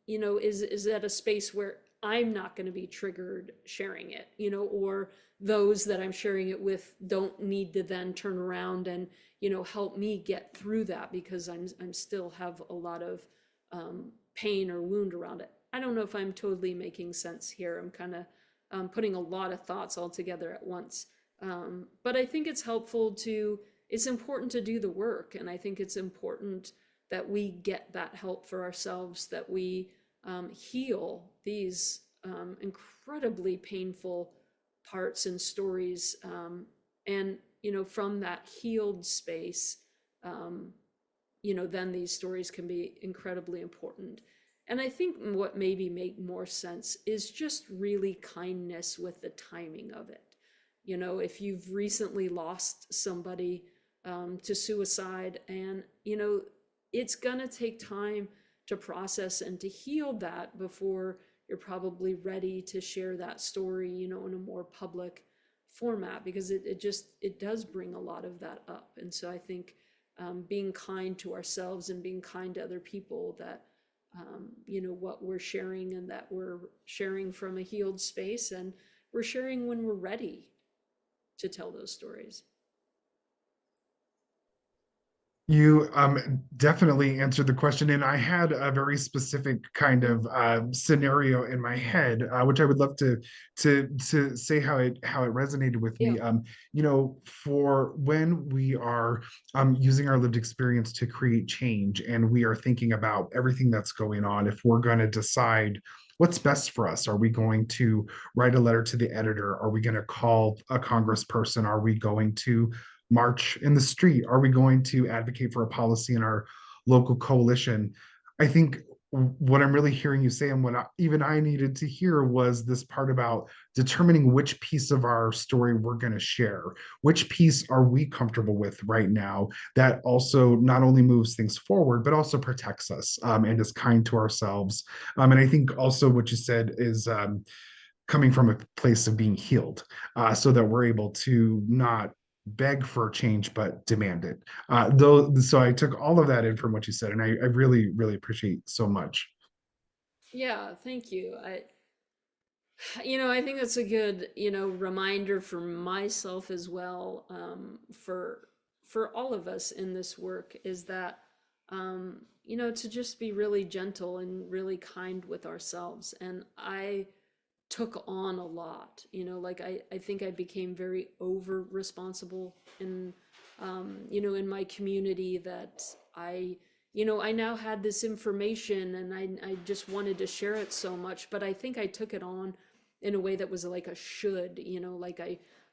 is at a space where I'm not going to be triggered sharing it, or those that I'm sharing it with don't need to then turn around and, help me get through that, because I'm still have a lot of pain or wound around it. I don't know if I'm totally making sense here. I'm kind of putting a lot of thoughts all together at once. But I think it's important to do the work. And I think it's important that we get that help for ourselves, that we heal these incredibly painful parts and stories. And, from that healed space, then these stories can be incredibly important. And I think what maybe make more sense is just really kindness with the timing of it. If you've recently lost somebody to suicide, and, it's gonna take time to process and to heal that before you're probably ready to share that story, in a more public format, because it does bring a lot of that up. And so I think being kind to ourselves and being kind to other people, that what we're sharing, and that we're sharing from a healed space, and we're sharing when we're ready to tell those stories. You definitely answered the question, and I had a very specific kind of scenario in my head, which I would love to say how it resonated with Yeah. me. For when we are using our lived experience to create change, and we are thinking about everything that's going on, if we're going to decide what's best for us, are we going to write a letter to the editor? Are we going to call a congressperson? Are we going to march in the street? Are we going to advocate for a policy in our local coalition? I think what I'm really hearing you say, and what even I needed to hear, was this part about determining which piece of our story we're going to share. Which piece are we comfortable with right now, that also not only moves things forward, but also protects us, and is kind to ourselves. And I think also what you said is coming from a place of being healed, so that we're able to not beg for change but demand it. So I took all of that in from what you said, and I really really appreciate so much. Yeah, thank you. I think that's a good, reminder for myself as well, for all of us in this work, is that, to just be really gentle and really kind with ourselves. And I took on a lot. Like I think I became very over responsible in, in my community, that I now had this information, and I just wanted to share it so much, but I think I took it on in a way that was like a should, like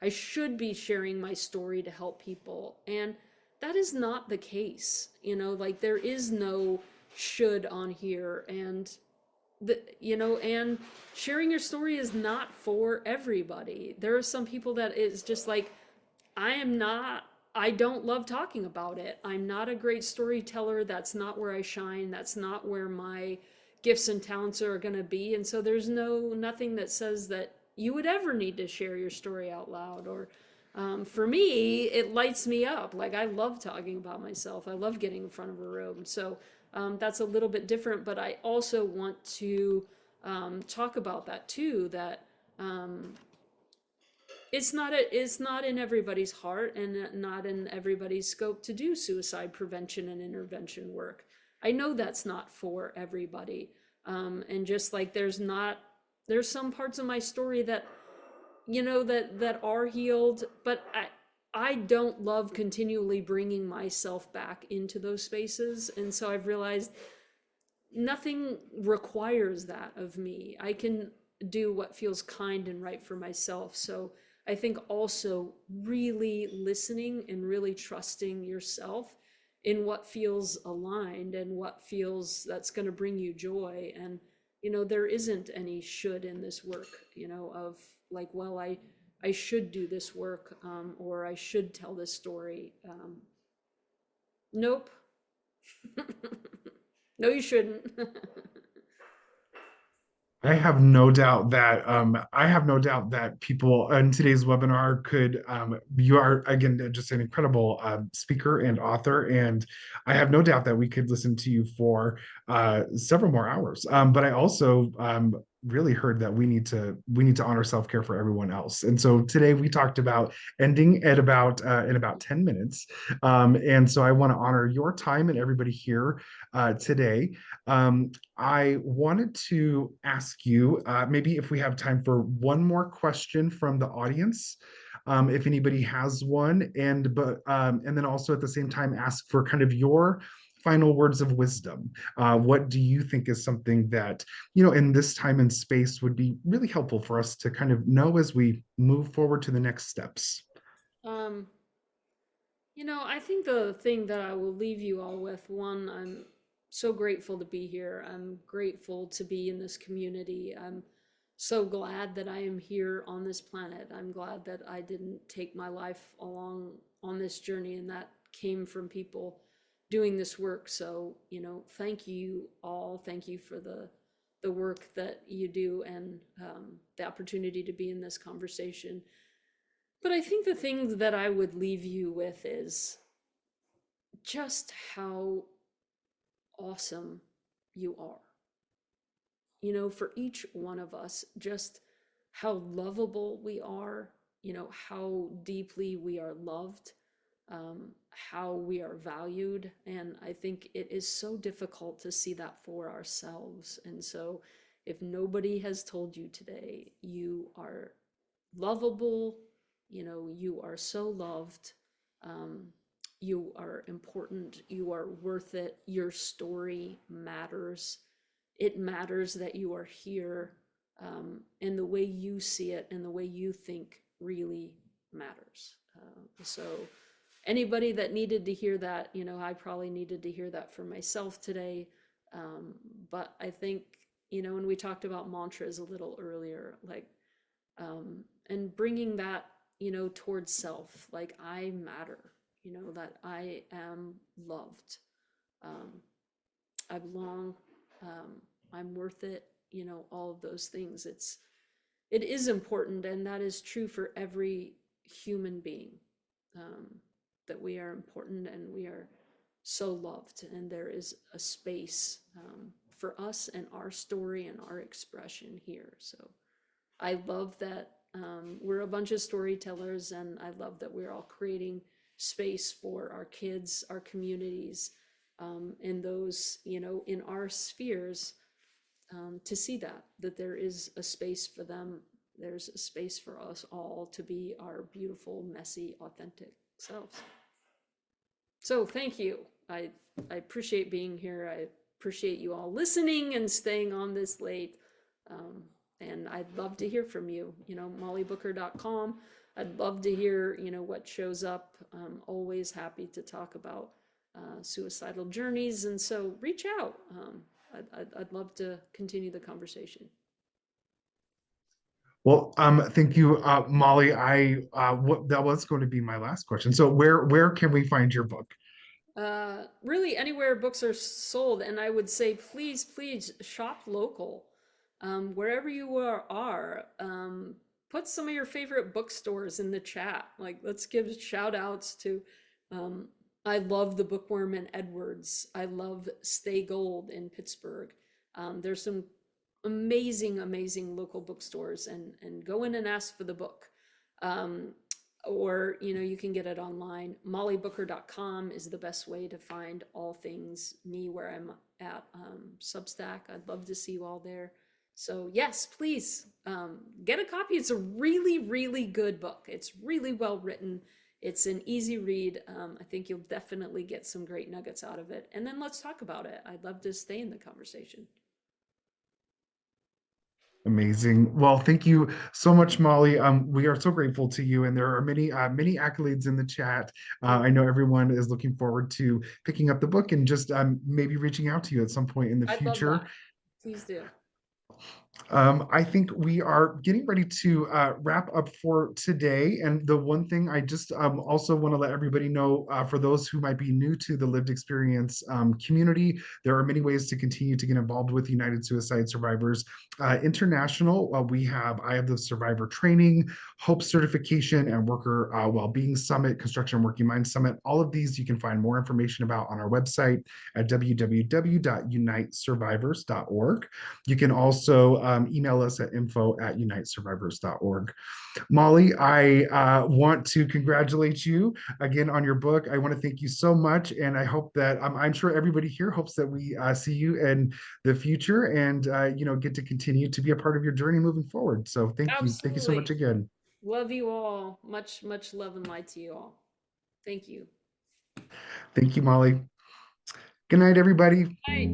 I should be sharing my story to help people. And that is not the case, like there is no should on here. And and sharing your story is not for everybody. There are some people that is just like, I don't love talking about it. I'm not a great storyteller. That's not where I shine. That's not where my gifts and talents are going to be. And so there's nothing that says that you would ever need to share your story out loud. Or for me, it lights me up. Like, I love talking about myself. I love getting in front of a room. So that's a little bit different. But I also want to talk about that too, that it's not in everybody's heart and not in everybody's scope to do suicide prevention and intervention work. I know that's not for everybody. And just like there's some parts of my story that that are healed, but I don't love continually bringing myself back into those spaces. And so I've realized nothing requires that of me. I can do what feels kind and right for myself. So I think also really listening and really trusting yourself in what feels aligned and what feels that's going to bring you joy. And there isn't any should in this work, of like, well, I should do this work, or I should tell this story. Nope. No, you shouldn't. I have no doubt that people in today's webinar could you are again just an incredible speaker and author, and I have no doubt that we could listen to you for several more hours. But I also really heard that we need to honor self-care for everyone else. And so today we talked about ending at about in about 10 minutes. And so I want to honor your time and everybody here today. I wanted to ask you maybe if we have time for one more question from the audience, if anybody has one, and then also at the same time ask for kind of your final words of wisdom. What do you think is something that in this time and space would be really helpful for us to kind of know as we move forward to the next steps? um I think the thing that I will leave you all with, one, I'm so grateful to be here. I'm grateful to be in this community. I'm so glad that I am here on this planet. I'm glad that I didn't take my life along on this journey, and that came from people doing this work. So, thank you all. Thank you for the work that you do, and the opportunity to be in this conversation. But I think the thing that I would leave you with is just how awesome you are. For each one of us, just how lovable we are, how deeply we are loved, how we are valued. And I think it is so difficult to see that for ourselves. And so, if nobody has told you today, you are lovable, you are so loved, you are important, you are worth it, your story matters. It matters that you are here, and the way you see it and the way you think really matters. So anybody that needed to hear that, I probably needed to hear that for myself today. But I think, when we talked about mantras a little earlier, like, and bringing that, towards self, like, I matter, that I am loved, I belong, I'm worth it, all of those things. It is important, and that is true for every human being, that we are important and we are so loved, and there is a space, for us and our story and our expression here. So I love that, we're a bunch of storytellers, and I love that we're all creating space for our kids, our communities, and those, in our spheres, to see that there is a space for them. There's a space for us all to be our beautiful, messy, authentic selves. So thank you. I appreciate being here. I appreciate you all listening and staying on this late. Um, and I'd love to hear from you. mollybooker.com. I'd love to hear, what shows up. I'm always happy to talk about suicidal journeys. And so reach out. I'd love to continue the conversation. Well, thank you, Molly. That was going to be my last question. So where can we find your book? Really, anywhere books are sold, and I would say, please shop local. Wherever you are, put some of your favorite bookstores in the chat. Like, let's give shout outs to, um, I love the Bookworm in Edwards. I love Stay Gold in Pittsburgh. There's some amazing local bookstores, and go in and ask for the book. Um, or you can get it online. mollybooker.com is the best way to find all things me, where I'm at. Substack, I'd love to see you all there. So yes, please, get a copy. It's a really good book. It's really well written. It's an easy read. I think you'll definitely get some great nuggets out of it, and then let's talk about it. I'd love to stay in the conversation. Amazing. Well, thank you so much, Molly. We are so grateful to you, and there are many accolades in the chat. Mm. I know everyone is looking forward to picking up the book and just maybe reaching out to you at some point in the I'd love future. that. Please do. I think we are getting ready to wrap up for today. And the one thing I just also want to let everybody know, for those who might be new to the lived experience community, there are many ways to continue to get involved with United Suicide Survivors International. I have the Survivor Training, Hope Certification, and Worker Wellbeing Summit, Construction and Working Mind Summit. All of these you can find more information about on our website at www.unitesurvivors.org. You can also email us at info@unitesurvivors.org. Molly, I want to congratulate you again on your book. I want to thank you so much. And I hope that I'm sure everybody here hopes that we see you in the future and, get to continue to be a part of your journey moving forward. So thank you. Thank you so much Absolutely. again. Love you all. Much love and light to you all. Thank you. Thank you, Molly. Good night, everybody. Bye.